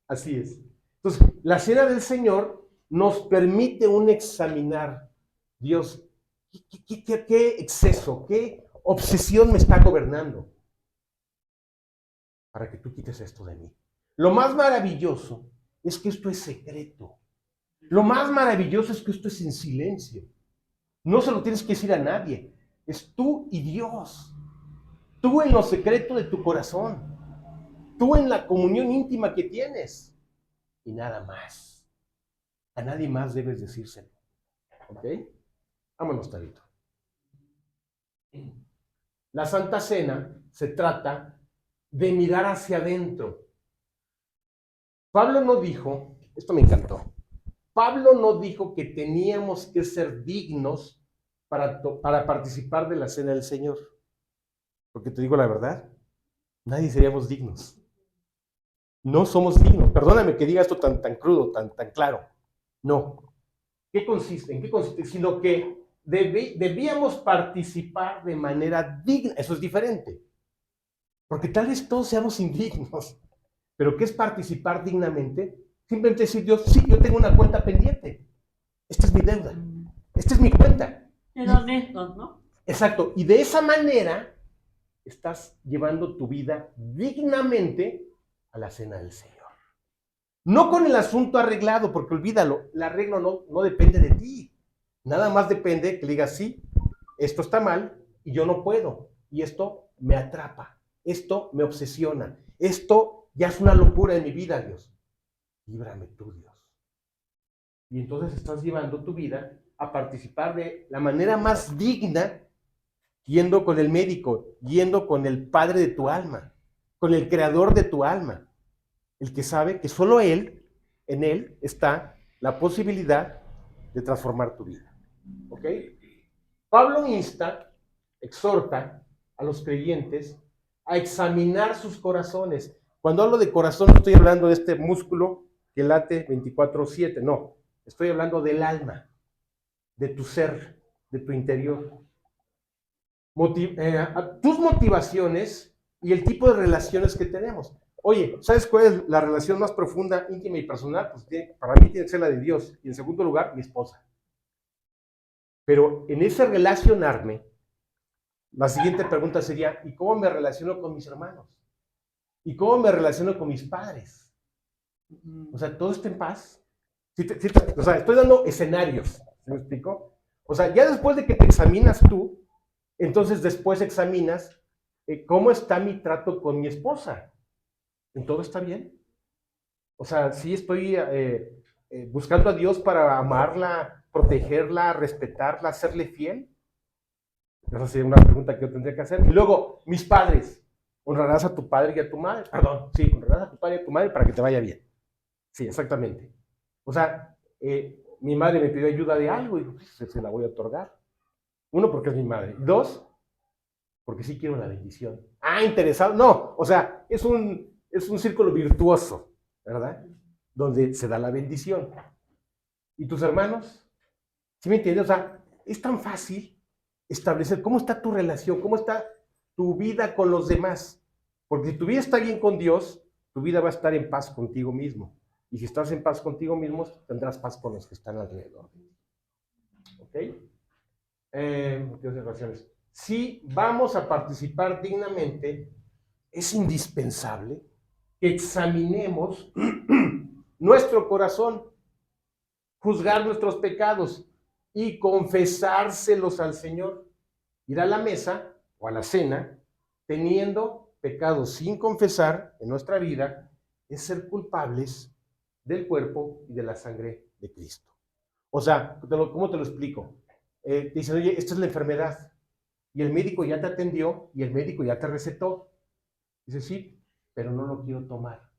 Así es. Entonces, la cena del Señor nos permite un examinar. Dios, ¿qué exceso, qué obsesión me está gobernando? Para que tú quites esto de mí. Lo más maravilloso es que esto es secreto. Lo más maravilloso es que esto es en silencio. No se lo tienes que decir a nadie. Es tú y Dios. Tú en lo secreto de tu corazón. Tú en la comunión íntima que tienes. Y nada más. A nadie más debes decírselo. ¿Ok? Vámonos, Tabito. La Santa Cena se trata de mirar hacia adentro. Pablo no dijo, esto me encantó, Pablo no dijo que teníamos que ser dignos para participar de la cena del Señor. Porque te digo la verdad, nadie seríamos dignos. No somos dignos. Perdóname que diga esto tan crudo, tan claro. No. ¿Qué consiste? ¿En qué consiste? Sino que debíamos participar de manera digna. Eso es diferente. Porque tal vez todos seamos indignos. Pero ¿qué es participar dignamente? Simplemente decir, Dios, sí, yo tengo una cuenta pendiente. Esta es mi deuda. Esta es mi cuenta. Ser honestos, ¿no? Exacto. Y de esa manera estás llevando tu vida dignamente a la cena del Señor. No con el asunto arreglado, porque olvídalo, el arreglo no depende de ti. Nada más depende que le digas, sí, esto está mal y yo no puedo. Y esto me atrapa. Esto me obsesiona. Esto ya es una locura en mi vida, Dios. Líbrame tú, Dios. Y entonces estás llevando tu vida a participar de la manera más digna, yendo con el médico, yendo con el padre de tu alma, con el creador de tu alma, el que sabe que solo él, en él, está la posibilidad de transformar tu vida. ¿Ok? Pablo exhorta a los creyentes a examinar sus corazones. Cuando hablo de corazón no estoy hablando de este músculo que late 24/7, no. Estoy hablando del alma, de tu ser, de tu interior. tus motivaciones y el tipo de relaciones que tenemos. Oye, ¿sabes cuál es la relación más profunda, íntima y personal? Pues para mí tiene que ser la de Dios. Y en segundo lugar, mi esposa. Pero en ese relacionarme, la siguiente pregunta sería, ¿y cómo me relaciono con mis hermanos? ¿Y cómo me relaciono con mis padres? O sea, ¿todo está en paz? O sea, estoy dando escenarios, ¿sí me explico? O sea, ya después de que te examinas tú, entonces después examinas cómo está mi trato con mi esposa. ¿En todo está bien? O sea, sí estoy buscando a Dios para amarla, protegerla, respetarla, serle fiel. Esa sería una pregunta que yo tendría que hacer. Y luego, mis padres. Honrarás a tu padre y a tu madre. Perdón, sí, honrarás a tu padre y a tu madre para que te vaya bien. Sí, exactamente. O sea, mi madre me pidió ayuda de algo y pues, se la voy a otorgar. Uno, porque es mi madre. Dos, porque sí quiero la bendición. Ah, interesado. No, o sea, es un círculo virtuoso, ¿verdad? Donde se da la bendición. ¿Y tus hermanos? ¿Sí me entiendes? O sea, es tan fácil establecer cómo está tu relación, cómo está tu vida con los demás. Porque si tu vida está bien con Dios, tu vida va a estar en paz contigo mismo. Y si estás en paz contigo mismo, tendrás paz con los que están alrededor. ¿Ok? Motivaciones. Si vamos a participar dignamente, es indispensable que examinemos nuestro corazón, juzgar nuestros pecados y confesárselos al Señor. Ir a la mesa o a la cena teniendo pecados sin confesar en nuestra vida es ser culpables del cuerpo y de la sangre de Cristo. O sea, ¿cómo te lo explico? Te dicen, oye, esta es la enfermedad. Y el médico ya te atendió y el médico ya te recetó. Dice, sí, pero no lo quiero tomar.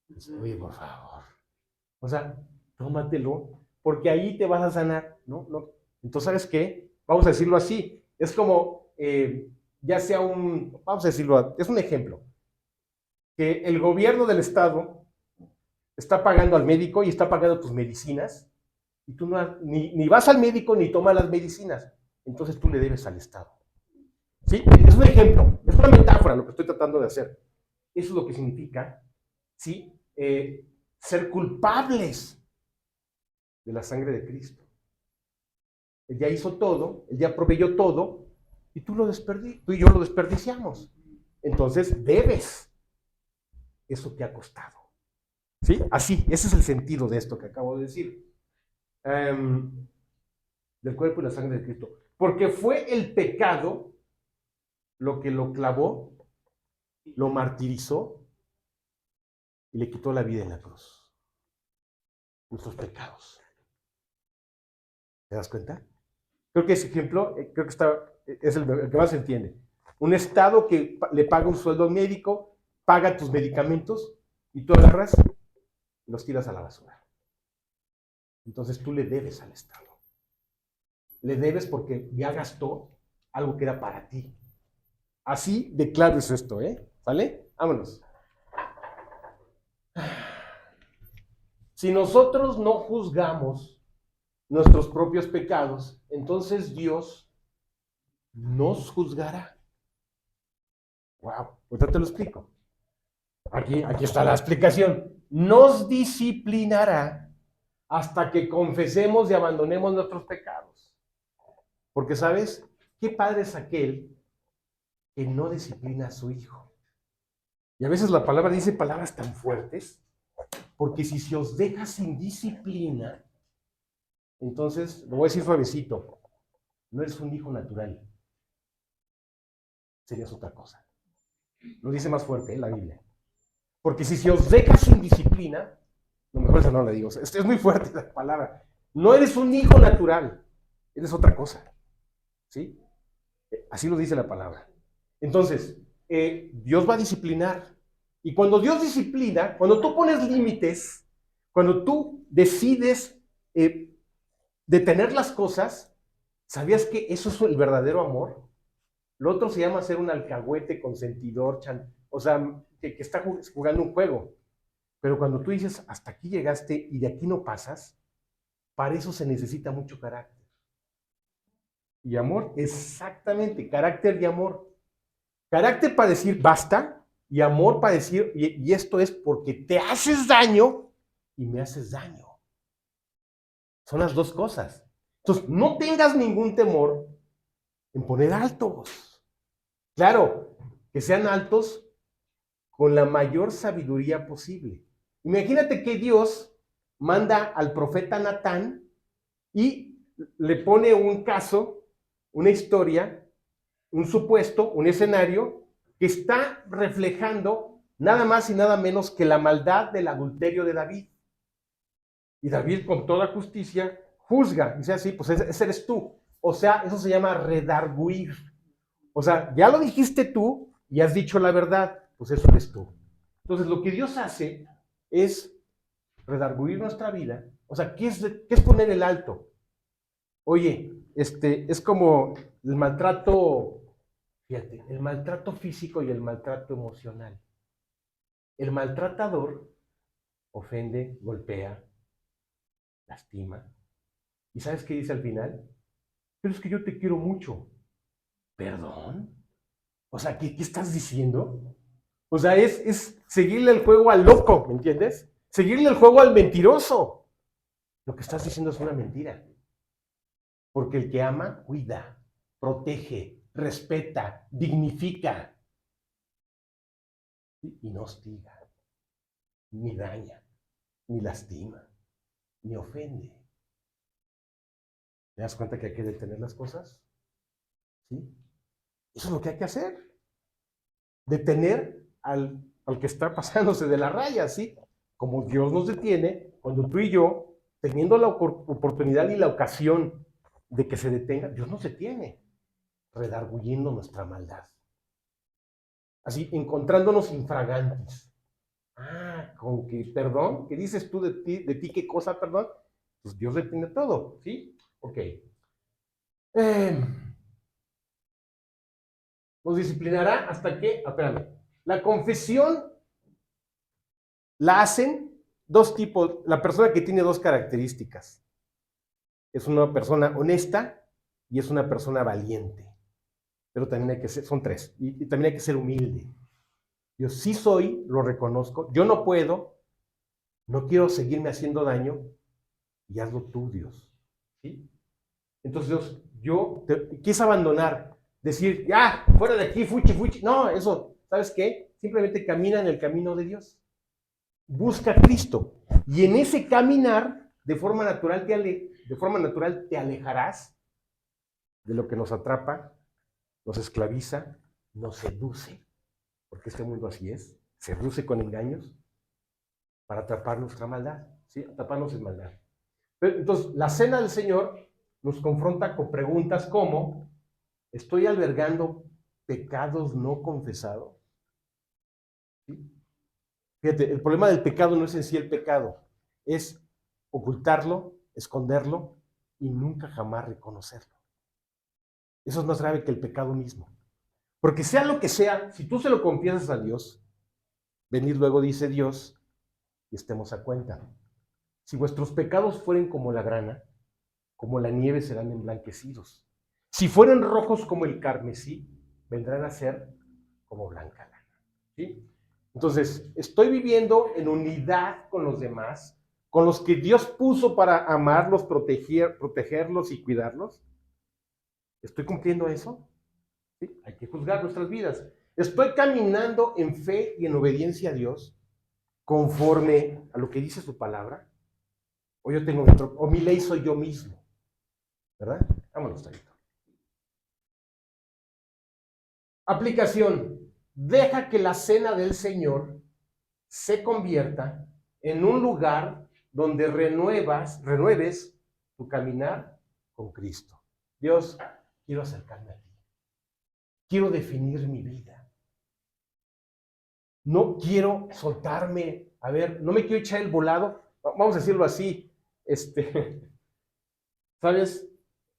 Dice, oye, por favor. O sea, tómatelo, porque ahí te vas a sanar, ¿no? No. Entonces, ¿sabes qué? Vamos a decirlo así. Es como, ya sea vamos a decirlo, es un ejemplo, que el gobierno del estado está pagando al médico y está pagando tus medicinas, y tú ni vas al médico ni tomas las medicinas. Entonces tú le debes al estado. ¿Sí? Es un ejemplo, es una metáfora lo que estoy tratando de hacer. Eso es lo que significa, ¿sí? Ser culpables de la sangre de Cristo. Él ya hizo todo, Él ya proveyó todo, y tú y yo lo desperdiciamos. Entonces debes eso que ha costado. ¿Sí? Así, ese es el sentido de esto que acabo de decir. Del cuerpo y la sangre de Cristo. Porque fue el pecado lo que lo clavó, lo martirizó y le quitó la vida en la cruz. Nuestros pecados. ¿Te das cuenta? Creo que ese ejemplo, es el que más se entiende. Un estado que le paga un sueldo médico, paga tus medicamentos y tú agarras y los tiras a la basura. Entonces tú le debes al estado. Le debes porque ya gastó algo que era para ti. Así de claro es esto, ¿eh? ¿Vale? Vámonos. Si nosotros no juzgamos nuestros propios pecados, entonces Dios nos juzgará. Wow, ahorita te lo explico. Aquí está la explicación. Nos disciplinará hasta que confesemos y abandonemos nuestros pecados. Porque, ¿sabes? ¿Qué padre es aquel que no disciplina a su hijo? Y a veces la palabra dice palabras tan fuertes, porque si se os deja sin disciplina, entonces, lo voy a decir suavecito, no eres un hijo natural. Serías otra cosa. Lo dice más fuerte, la Biblia. Porque si se os deja sin disciplina, lo mejor eso no lo digo, es muy fuerte la palabra. No eres un hijo natural, eres otra cosa. ¿Sí? Así lo dice la palabra. Entonces, Dios va a disciplinar. Y cuando Dios disciplina, cuando tú pones límites, cuando tú decides detener las cosas, ¿sabías que eso es el verdadero amor? Lo otro se llama ser un alcahuete, consentidor, o sea, que está jugando un juego. Pero cuando tú dices, hasta aquí llegaste y de aquí no pasas, para eso se necesita mucho carácter. y amor, exactamente, carácter y amor. Carácter para decir basta y amor para decir, y esto es porque te haces daño y me haces daño. Son las dos cosas. Entonces, no tengas ningún temor en poner altos. Claro, que sean altos con la mayor sabiduría posible. Imagínate que Dios manda al profeta Natán y le pone un caso, una historia, un supuesto, un escenario que está reflejando nada más y nada menos que la maldad del adulterio de David. Y David con toda justicia juzga, dice así, pues ese eres tú. O sea, eso se llama redarguir. O sea, ya lo dijiste tú y has dicho la verdad, pues eso eres tú. Entonces, lo que Dios hace es redarguir nuestra vida. O sea, qué es poner el alto? Oye, es como el maltrato, fíjate, el maltrato físico y el maltrato emocional. El maltratador ofende, golpea, lastima. ¿Y sabes qué dice al final? Pero es que yo te quiero mucho. ¿Perdón? O sea, ¿qué estás diciendo? O sea, es seguirle el juego al loco, ¿me entiendes? Seguirle el juego al mentiroso. Lo que estás diciendo es una mentira. Porque el que ama, cuida, protege, respeta, dignifica. Y no hostiga, ni daña, ni lastima, ni ofende. ¿Te das cuenta que hay que detener las cosas? ¿Sí? Eso es lo que hay que hacer. Detener al que está pasándose de la raya, ¿sí? Como Dios nos detiene cuando tú y yo, teniendo la oportunidad y la ocasión de que se detenga, Dios nos detiene, redarguyendo nuestra maldad. Así, encontrándonos infragantes. Con que, perdón, ¿qué dices tú de ti qué cosa, perdón? Pues Dios detiene todo, ¿sí? Ok. Nos disciplinará hasta que, espérame, la confesión la hacen dos tipos, la persona que tiene dos características. Es una persona honesta y es una persona valiente. Pero también hay que ser, son tres, y también hay que ser humilde. Yo sí soy, lo reconozco, yo no puedo, no quiero seguirme haciendo daño, y hazlo tú, Dios. ¿Sí? Entonces, Dios, quise abandonar, decir, ya, fuera de aquí, fuchi, fuchi. No, eso, ¿sabes qué? Simplemente camina en el camino de Dios. Busca a Cristo. Y en ese caminar, de forma natural te alejarás de lo que nos atrapa, nos esclaviza, nos seduce, porque este mundo así es, seduce con engaños para atrapar nuestra maldad, ¿sí? Atraparnos en maldad. Pero, entonces, la cena del Señor nos confronta con preguntas como, ¿estoy albergando pecados no confesados? ¿Sí? Fíjate, el problema del pecado no es en sí el pecado, es ocultarlo, esconderlo y nunca jamás reconocerlo. Eso es más grave que el pecado mismo. Porque sea lo que sea, si tú se lo confiesas a Dios, venid luego, dice Dios, y estemos a cuenta. Si vuestros pecados fueren como la grana, como la nieve serán emblanquecidos. Si fueren rojos como el carmesí, vendrán a ser como blanca lana. ¿Sí? Entonces, estoy viviendo en unidad con los demás, con los que Dios puso para amarlos, protegerlos y cuidarlos. ¿Estoy cumpliendo eso? ¿Sí? Hay que juzgar nuestras vidas. ¿Estoy caminando en fe y en obediencia a Dios conforme a lo que dice su palabra? O mi ley soy yo mismo, ¿verdad? Vámonos, Tarito. Aplicación. Deja que la cena del Señor se convierta en un lugar donde renueves tu caminar con Cristo. Dios, quiero acercarme a ti. Quiero definir mi vida. No quiero soltarme, a ver, no me quiero echar el volado, vamos a decirlo así, ¿sabes?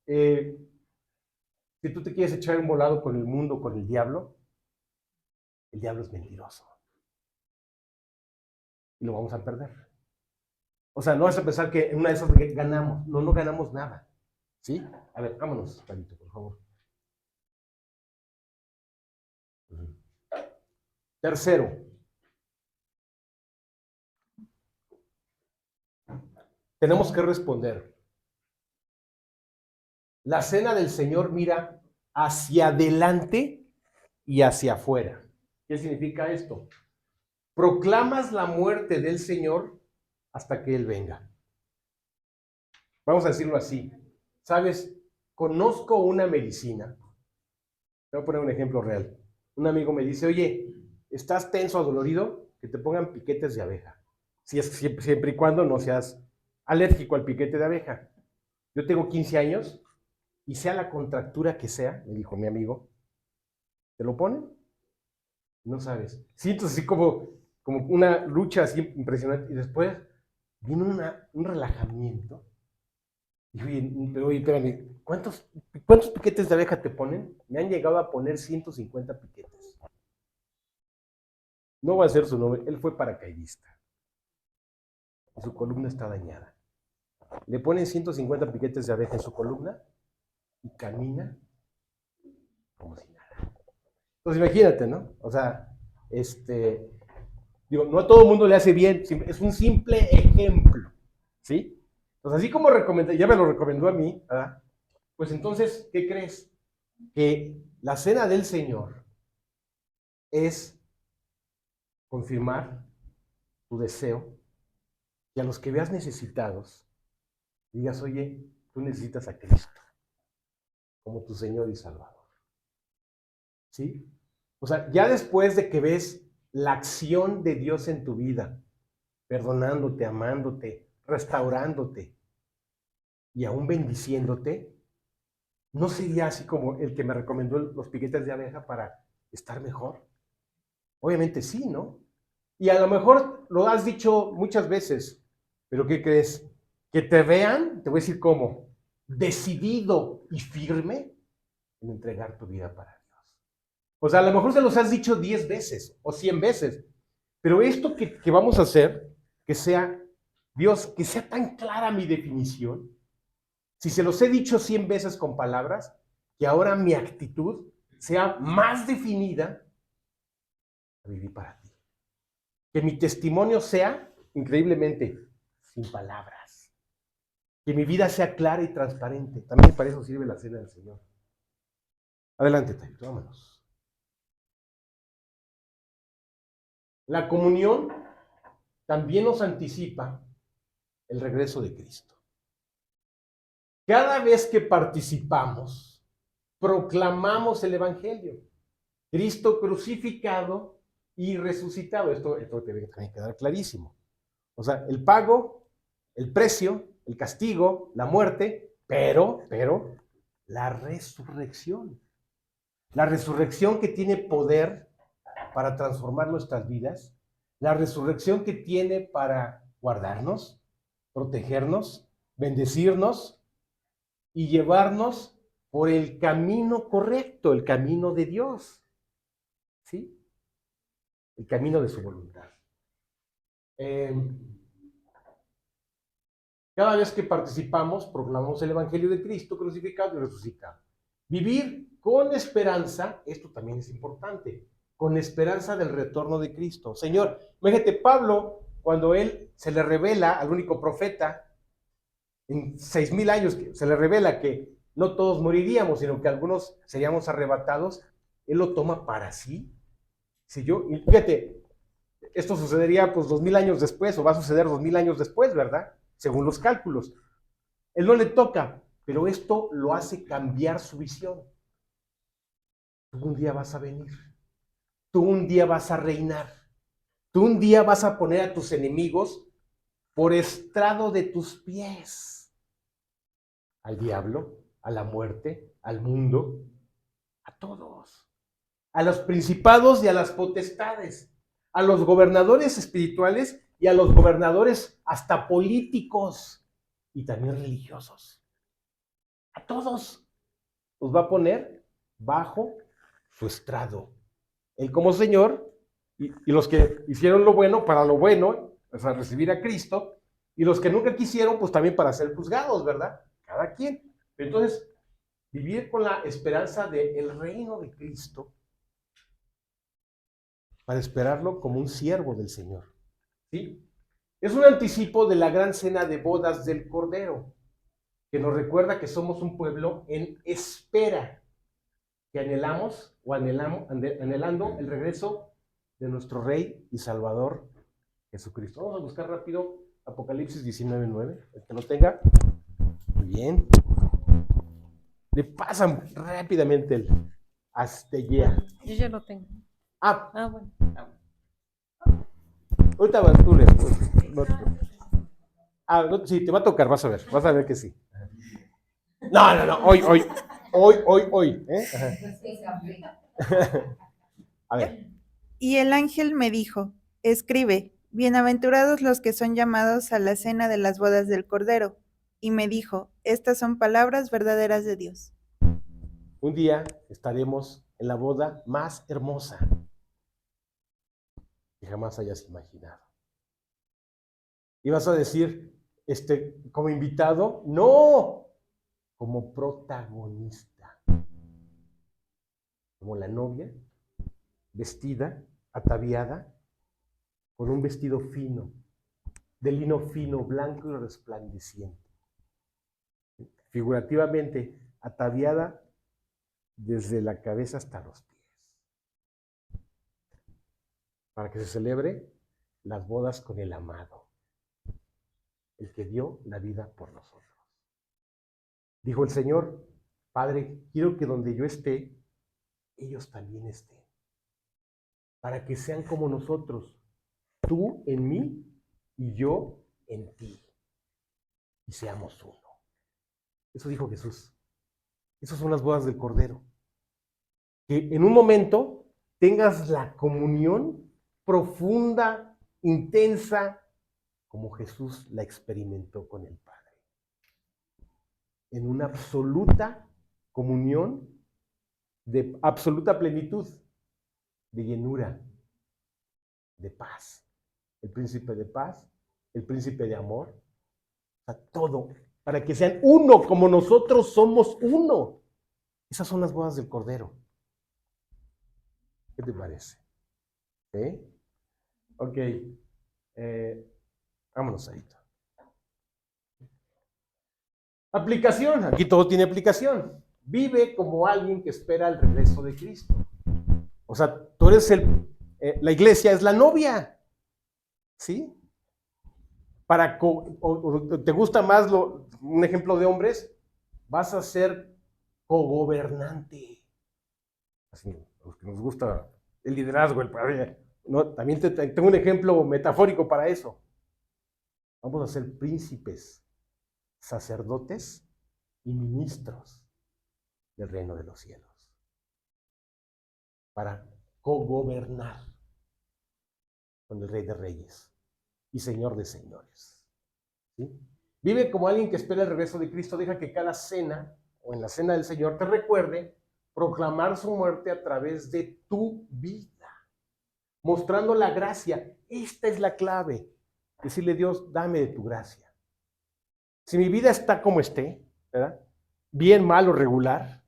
Si tú te quieres echar un volado con el mundo, con el diablo es mentiroso. Y lo vamos a perder. O sea, no vas a pensar que en una de esas ganamos. No ganamos nada. ¿Sí? A ver, vámonos, Carito, por favor. Tercero, tenemos que responder. La cena del Señor mira hacia adelante y hacia afuera. ¿Qué significa esto? Proclamas la muerte del Señor hasta que Él venga. Vamos a decirlo así. ¿Sabes? Conozco una medicina. Te voy a poner un ejemplo real. Un amigo me dice, oye, ¿estás tenso o dolorido? Que te pongan piquetes de abeja. Siempre y cuando no seas alérgico al piquete de abeja. Yo tengo 15 años y sea la contractura que sea, me dijo mi amigo, ¿te lo ponen? No sabes. Siento así como una lucha así impresionante y después vino un relajamiento. Y oye, espérame, ¿cuántos piquetes de abeja te ponen? Me han llegado a poner 150 piquetes. No va a ser su nombre, él fue paracaidista. Y su columna está dañada. Le ponen 150 piquetes de abeja en su columna y camina como si nada. Entonces imagínate, ¿no? O sea, digo, no a todo el mundo le hace bien, es un simple ejemplo, ¿sí? Entonces, así como ya me lo recomendó a mí, ¿verdad? Pues entonces, ¿qué crees? Que la cena del Señor es confirmar tu deseo y a los que veas necesitados, digas, oye, tú necesitas a Cristo como tu Señor y Salvador. ¿Sí? O sea, ya después de que ves la acción de Dios en tu vida, perdonándote, amándote, restaurándote y aún bendiciéndote, ¿no sería así como el que me recomendó los piquetes de abeja para estar mejor? Obviamente sí, ¿no? Y a lo mejor lo has dicho muchas veces, pero ¿qué crees? Que te vean, te voy a decir cómo, decidido y firme en entregar tu vida para Dios. O sea, a lo mejor se los has dicho 10 veces o 100 veces, pero esto que vamos a hacer, que sea, Dios, que sea tan clara mi definición, si se los he dicho 100 veces con palabras, que ahora mi actitud sea más definida a vivir para ti. Que mi testimonio sea, increíblemente, sin palabras. Que mi vida sea clara y transparente. También para eso sirve la cena del Señor. Adelante, Taito, vámonos. La comunión también nos anticipa el regreso de Cristo. Cada vez que participamos, proclamamos el Evangelio. Cristo crucificado y resucitado. Esto tiene que quedar clarísimo. O sea, el pago, el precio, el castigo, la muerte, pero la resurrección. La resurrección que tiene poder para transformar nuestras vidas. La resurrección que tiene para guardarnos, protegernos, bendecirnos y llevarnos por el camino correcto, el camino de Dios. ¿Sí? El camino de su voluntad. Cada vez que participamos, proclamamos el Evangelio de Cristo crucificado y resucitado. Vivir con esperanza, esto también es importante, con esperanza del retorno de Cristo. Señor, fíjate, Pablo, cuando él se le revela al único profeta, en 6,000 años se le revela que no todos moriríamos, sino que algunos seríamos arrebatados, él lo toma para sí. Si yo, y fíjate, esto sucedería pues 2,000 años después, o va a suceder 2,000 años después, ¿verdad? Según los cálculos. Él no le toca, pero esto lo hace cambiar su visión. Tú un día vas a venir. Tú un día vas a reinar. Tú un día vas a poner a tus enemigos por estrado de tus pies. Al diablo, a la muerte, al mundo, a todos. A los principados y a las potestades. A los gobernadores espirituales y a los gobernadores hasta políticos y también religiosos. A todos los va a poner bajo su estrado. Él como Señor y los que hicieron lo bueno para lo bueno, o sea, recibir a Cristo, y los que nunca quisieron, pues también para ser juzgados, ¿verdad? Cada quien. Entonces, vivir con la esperanza del reino de Cristo para esperarlo como un siervo del Señor. ¿Sí? Es un anticipo de la gran cena de bodas del Cordero, que nos recuerda que somos un pueblo en espera, que anhelamos o anhelando el regreso de nuestro Rey y Salvador Jesucristo. Vamos a buscar rápido Apocalipsis 19:9, el que lo tenga. Muy bien. Le pasan rápidamente el Astillea. Yo ya lo tengo. Ah, Bueno. ahorita vas tú, no, sí, te va a tocar, vas a ver que sí. No, hoy. Ajá. A ver. Y el ángel me dijo, escribe, bienaventurados los que son llamados a la cena de las bodas del Cordero. Y me dijo, estas son palabras verdaderas de Dios. Un día estaremos en la boda más hermosa que jamás hayas imaginado. Y vas a decir, como invitado, no, como protagonista, como la novia, vestida, ataviada, con un vestido fino, de lino fino, blanco y resplandeciente. Figurativamente, ataviada desde la cabeza hasta los pies, para que se celebre las bodas con el amado, el que dio la vida por nosotros. Dijo el Señor, Padre, quiero que donde yo esté, ellos también estén, para que sean como nosotros, tú en mí y yo en ti, y seamos uno. Eso dijo Jesús. Esas son las bodas del Cordero. Que en un momento tengas la comunión profunda, intensa, como Jesús la experimentó con el Padre. En una absoluta comunión, de absoluta plenitud, de llenura, de paz. El príncipe de paz, el príncipe de amor, o sea, todo, para que sean uno como nosotros somos uno. Esas son las bodas del Cordero. ¿Qué te parece? ¿Sí? Ok. Vámonos ahí. Aplicación. Aquí todo tiene aplicación. Vive como alguien que espera el regreso de Cristo. O sea, tú eres la iglesia es la novia. ¿Sí? O te gusta más un ejemplo de hombres, vas a ser cogobernante. Así, los que nos gusta el liderazgo, ¿no? También tengo un ejemplo metafórico para eso. Vamos a ser príncipes, sacerdotes y ministros del reino de los cielos. Para cogobernar con el Rey de Reyes y Señor de Señores. ¿Sí? Vive como alguien que espera el regreso de Cristo. Deja que cada cena o en la cena del Señor te recuerde proclamar su muerte a través de tu vida, mostrando la gracia. Esta es la clave. Decirle, Dios, dame de tu gracia. Si mi vida está como esté, ¿verdad? Bien, mal o regular,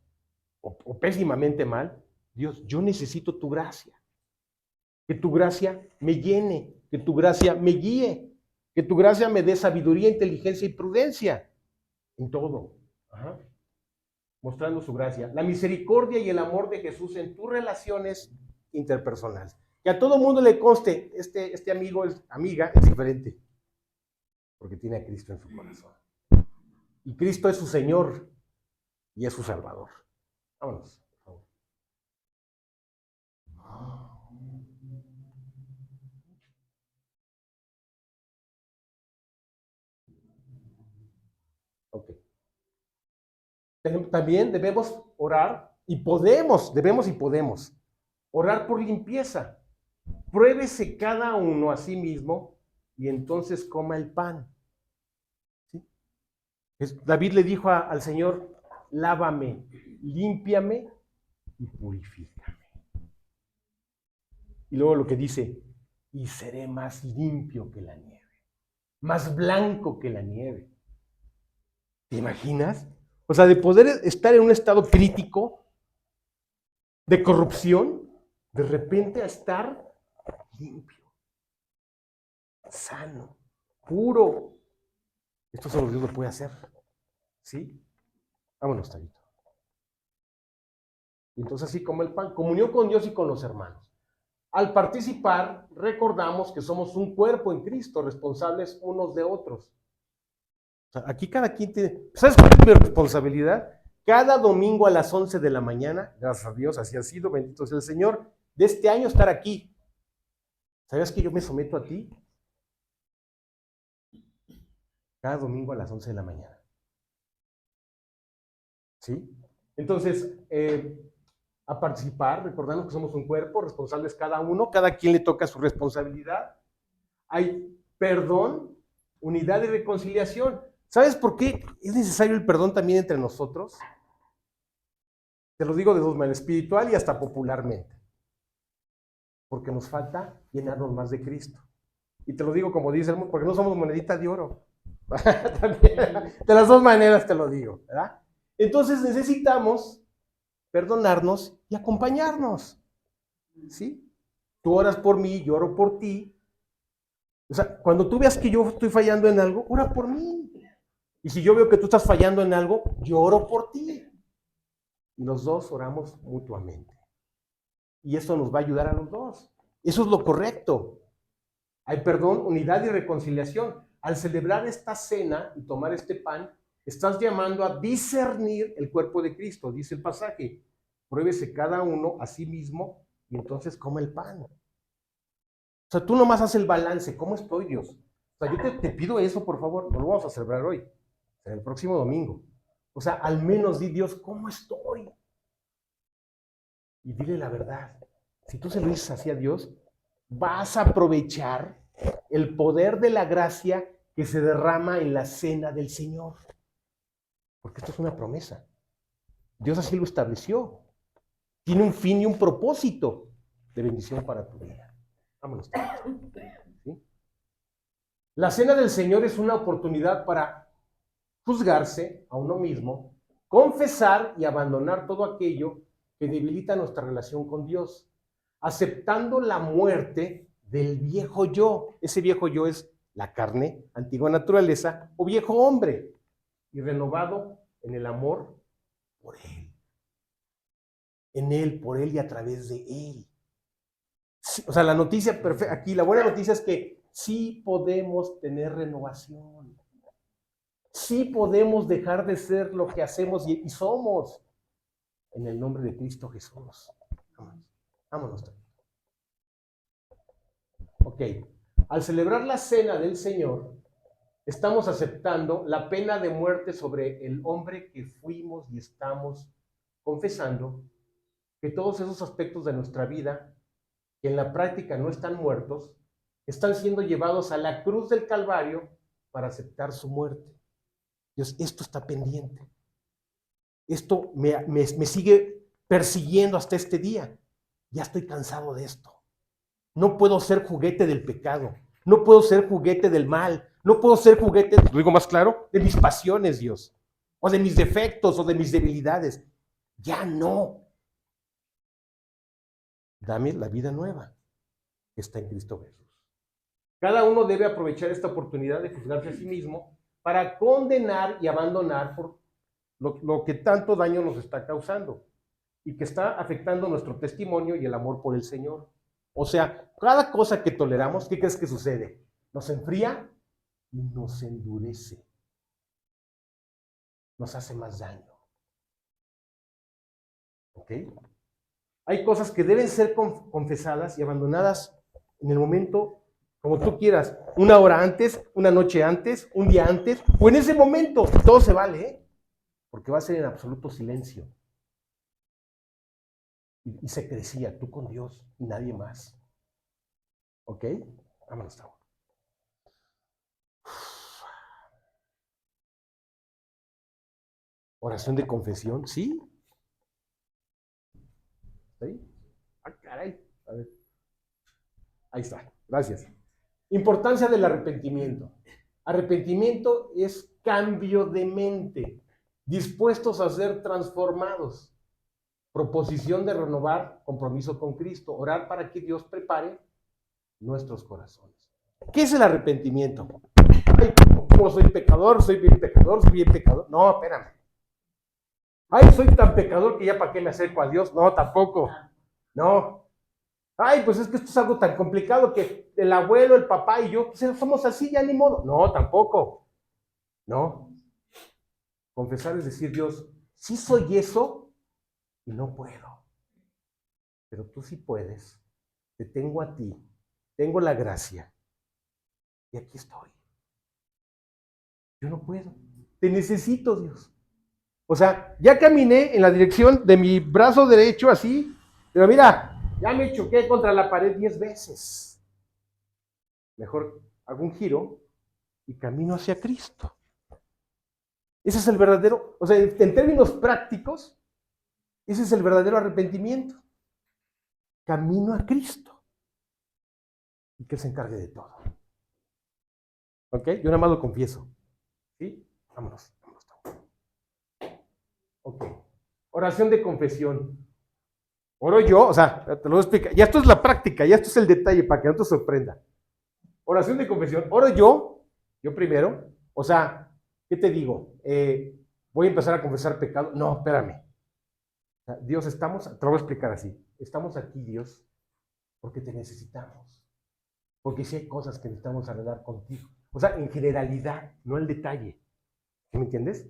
o pésimamente mal, Dios, yo necesito tu gracia. Que tu gracia me llene, que tu gracia me guíe, que tu gracia me dé sabiduría, inteligencia y prudencia en todo. Ajá. Mostrando su gracia. La misericordia y el amor de Jesús en tus relaciones interpersonales. Que a todo mundo le conste, este amigo, amiga, es diferente, porque tiene a Cristo en su corazón. Y Cristo es su Señor y es su Salvador. Vámonos, por favor. Ok. También debemos orar debemos y podemos orar por limpieza. Pruébese cada uno a sí mismo y entonces coma el pan. ¿Sí? David le dijo al Señor, lávame, límpiame y purifícame. Y luego lo que dice, y seré más limpio que la nieve, más blanco que la nieve. ¿Te imaginas? O sea, de poder estar en un estado crítico de corrupción, de repente a estar limpio, sano, puro. Esto solo Dios lo puede hacer. ¿Sí? Vámonos, Tabito. Y entonces así como el pan, comunión con Dios y con los hermanos. Al participar, recordamos que somos un cuerpo en Cristo, responsables unos de otros. O sea, aquí cada quien tiene... ¿Sabes cuál es mi responsabilidad? Cada domingo a las 11 de la mañana, gracias a Dios, así ha sido, bendito sea el Señor, de este año estar aquí. ¿Sabías que yo me someto a ti? Cada domingo a las 11 de la mañana. ¿Sí? Entonces, a participar, recordando que somos un cuerpo, responsables cada uno, cada quien le toca su responsabilidad. Hay perdón, unidad y reconciliación. ¿Sabes por qué es necesario el perdón también entre nosotros? Te lo digo de dos maneras, espiritual y hasta popularmente. Porque nos falta llenarnos más de Cristo. Y te lo digo como dice el mundo, porque no somos monedita de oro. De las dos maneras te lo digo, ¿verdad? Entonces necesitamos perdonarnos y acompañarnos. ¿Sí? Tú oras por mí, yo oro por ti. O sea, cuando tú veas que yo estoy fallando en algo, ora por mí. Y si yo veo que tú estás fallando en algo, yo oro por ti. Y los dos oramos mutuamente. Y eso nos va a ayudar a los dos. Eso es lo correcto. Hay perdón, unidad y reconciliación. Al celebrar esta cena y tomar este pan, estás llamando a discernir el cuerpo de Cristo, dice el pasaje. Pruébese cada uno a sí mismo y entonces come el pan. O sea, tú nomás haces el balance. ¿Cómo estoy, Dios? O sea, yo te pido eso, por favor. No lo vamos a celebrar hoy, será el próximo domingo. O sea, al menos di, Dios, ¿cómo estoy? Y dile la verdad. Si tú se lo dices así a Dios, vas a aprovechar el poder de la gracia que se derrama en la cena del Señor. Porque esto es una promesa. Dios así lo estableció. Tiene un fin y un propósito de bendición para tu vida. Vámonos. ¿Sí? La cena del Señor es una oportunidad para juzgarse a uno mismo, confesar y abandonar todo aquello que debilita nuestra relación con Dios, aceptando la muerte del viejo yo. Ese viejo yo es la carne, antigua naturaleza, o viejo hombre, y renovado en el amor por Él. En Él, por Él y a través de Él. Sí, o sea, la noticia perfecta, aquí la buena noticia es que sí podemos tener renovación. Sí podemos dejar de ser lo que hacemos y somos. En el nombre de Cristo Jesús. Vámonos. Ok. Al celebrar la cena del Señor, estamos aceptando la pena de muerte sobre el hombre que fuimos y estamos confesando que todos esos aspectos de nuestra vida, que en la práctica no están muertos, están siendo llevados a la cruz del Calvario para aceptar su muerte. Dios, esto está pendiente. Esto me sigue persiguiendo hasta este día. Ya estoy cansado de esto. No puedo ser juguete del pecado. No puedo ser juguete del mal. No puedo ser juguete, lo digo más claro, de mis pasiones, Dios. O de mis defectos o de mis debilidades. Ya no. Dame la vida nueva que está en Cristo Jesús. Cada uno debe aprovechar esta oportunidad de juzgarse a sí mismo para condenar y abandonar por lo que tanto daño nos está causando y que está afectando nuestro testimonio y el amor por el Señor. O sea, cada cosa que toleramos, ¿qué crees que sucede? Nos enfría y nos endurece. Nos hace más daño. ¿Ok? Hay cosas que deben ser confesadas y abandonadas en el momento, como tú quieras, una hora antes, una noche antes, un día antes, o en ese momento. Todo se vale, ¿eh? Porque va a ser en absoluto silencio. Y se crecía, tú con Dios y nadie más. ¿Ok? Vámonos, ahora. Oración de confesión, ¿sí? ¿Sí? Ah, caray. A ver. Ahí está, gracias. Importancia del arrepentimiento. Arrepentimiento es cambio de mente. dispuestos a ser transformados. Proposición de renovar compromiso con Cristo, orar para que Dios prepare nuestros corazones. ¿Qué es el arrepentimiento? Ay, ¿cómo soy pecador? Soy bien pecador. No, espérame. Ay, soy tan pecador que ya para qué me acerco a Dios. No, tampoco. No. Ay, pues es que esto es algo tan complicado que el abuelo, el papá y yo pues somos así, ya ni modo. No, tampoco. No. Confesar es decir, Dios, sí soy eso y no puedo. Pero tú sí puedes. Te tengo a ti. Tengo la gracia. Y aquí estoy. Yo no puedo. Te necesito, Dios. O sea, ya caminé en la dirección de mi brazo derecho así, pero mira, ya me choqué contra la pared 10 veces. Mejor hago un giro y camino hacia Cristo. Ese es el verdadero, o sea, en términos prácticos, ese es el verdadero arrepentimiento. Camino a Cristo. Y que Él se encargue de todo. ¿Ok? Yo nada más lo confieso. ¿Sí? Vámonos. Ok. Oración de confesión. Oro yo, o sea, te lo voy a explicar. Ya esto es la práctica, ya esto es el detalle para que no te sorprenda. Oración de confesión. Oro yo primero. O sea, ¿qué te digo? Voy a empezar a confesar pecado. No, espérame. O sea, Dios, te lo voy a explicar así. Estamos aquí, Dios, porque te necesitamos. Porque sí hay cosas que necesitamos arreglar contigo. O sea, en generalidad, no el detalle. ¿Sí me entiendes?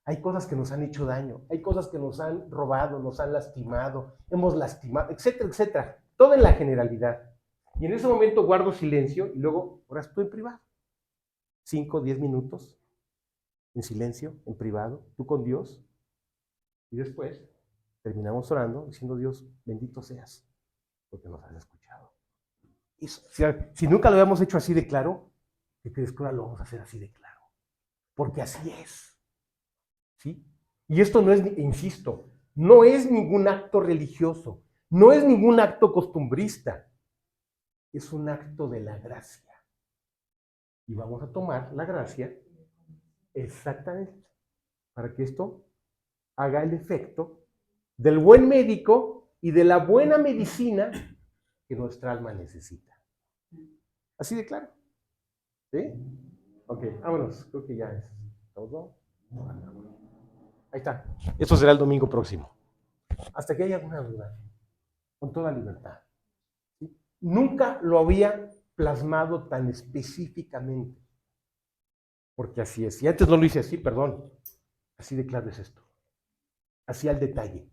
Hay cosas que nos han hecho daño, hay cosas que nos han robado, nos han lastimado, hemos lastimado, etcétera, etcétera. Todo en la generalidad. Y en ese momento guardo silencio y luego oras tú en privado. 5, 10 minutos en silencio, en privado, tú con Dios. Y después terminamos orando diciendo, Dios, bendito seas, porque nos has escuchado. Y si nunca lo habíamos hecho así de claro, ¿qué crees que ahora lo vamos a hacer así de claro? Porque así es. ¿Sí? Y esto no es, insisto, no es ningún acto religioso, no es ningún acto costumbrista, es un acto de la gracia. Y vamos a tomar la gracia exactamente para que esto haga el efecto del buen médico y de la buena medicina que nuestra alma necesita. Así de claro. ¿Sí? Ok, vámonos. Creo que ya es todo. Ahí está. Eso será el domingo próximo. Hasta que haya alguna duda, con toda libertad. ¿Sí? Nunca lo había plasmado tan específicamente, porque así es. Y antes no lo hice así, perdón. Así de claro es esto. Así al detalle.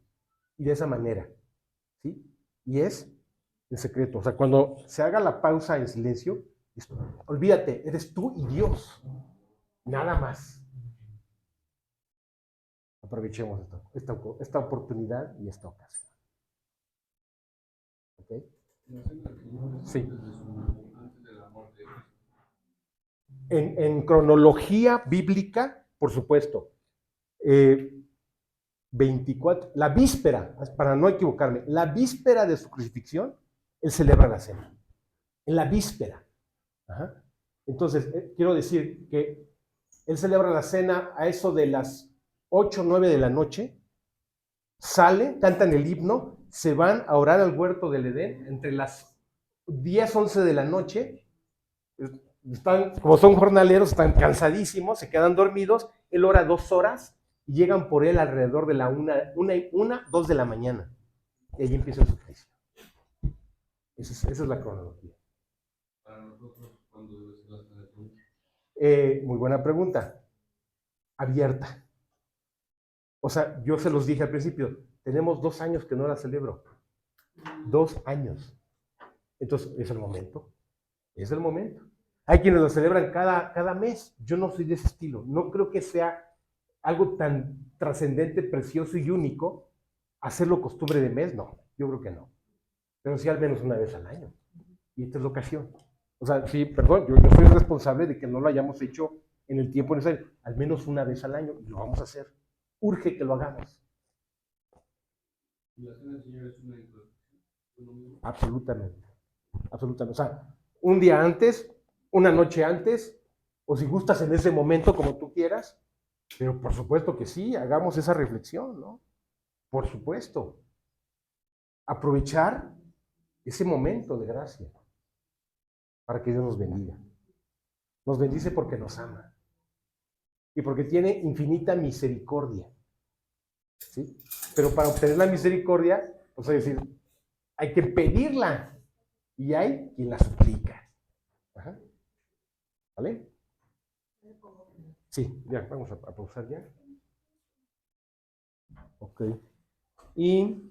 Y de esa manera. ¿Sí? Y es el secreto. O sea, cuando se haga la pausa en silencio, olvídate, eres tú y Dios. Nada más. Aprovechemos esta oportunidad y esta ocasión. ¿Ok? Sí. En cronología bíblica, por supuesto, 24, la víspera, para no equivocarme, la víspera de su crucifixión, él celebra la cena. En la víspera. Ajá. Entonces, quiero decir que él celebra la cena a eso de las 8 o 9 de la noche, sale, cantan el himno, se van a orar al huerto del Edén entre las 10, 11 de la noche. Están, como son jornaleros, están cansadísimos, se quedan dormidos. Él ora 2 horas y llegan por él alrededor de la 1, 2 de la mañana. Y ahí empieza su juicio. Esa es la cronología. Para nosotros, ¿cuándo debe ser la cena de Cruz? Muy buena pregunta. Abierta. O sea, yo se los dije al principio, tenemos 2 años que no la celebro. 2 años. Entonces, es el momento. Es el momento. Hay quienes lo celebran cada mes. Yo no soy de ese estilo. No creo que sea algo tan trascendente, precioso y único hacerlo costumbre de mes. No, yo creo que no. Pero sí al menos una vez al año. Y esta es la ocasión. O sea, sí, perdón, yo soy responsable de que no lo hayamos hecho en el tiempo necesario. Al menos una vez al año. Y lo vamos a hacer. Urge que lo hagamos. ¿Y la cena del Señor es una introducción? Absolutamente. Absolutamente. O sea, un día antes, una noche antes, o si gustas en ese momento, como tú quieras, Pero por supuesto que sí, hagamos esa reflexión, ¿no? Por supuesto. Aprovechar ese momento de gracia para que Dios nos bendiga. Nos bendice porque nos ama y porque tiene infinita misericordia. ¿Sí? Pero para obtener la misericordia, pues hay que decir, hay que pedirla y hay quien la suplica. Ajá. ¿Vale? Sí, ya, vamos a pausar ya. Ok. Y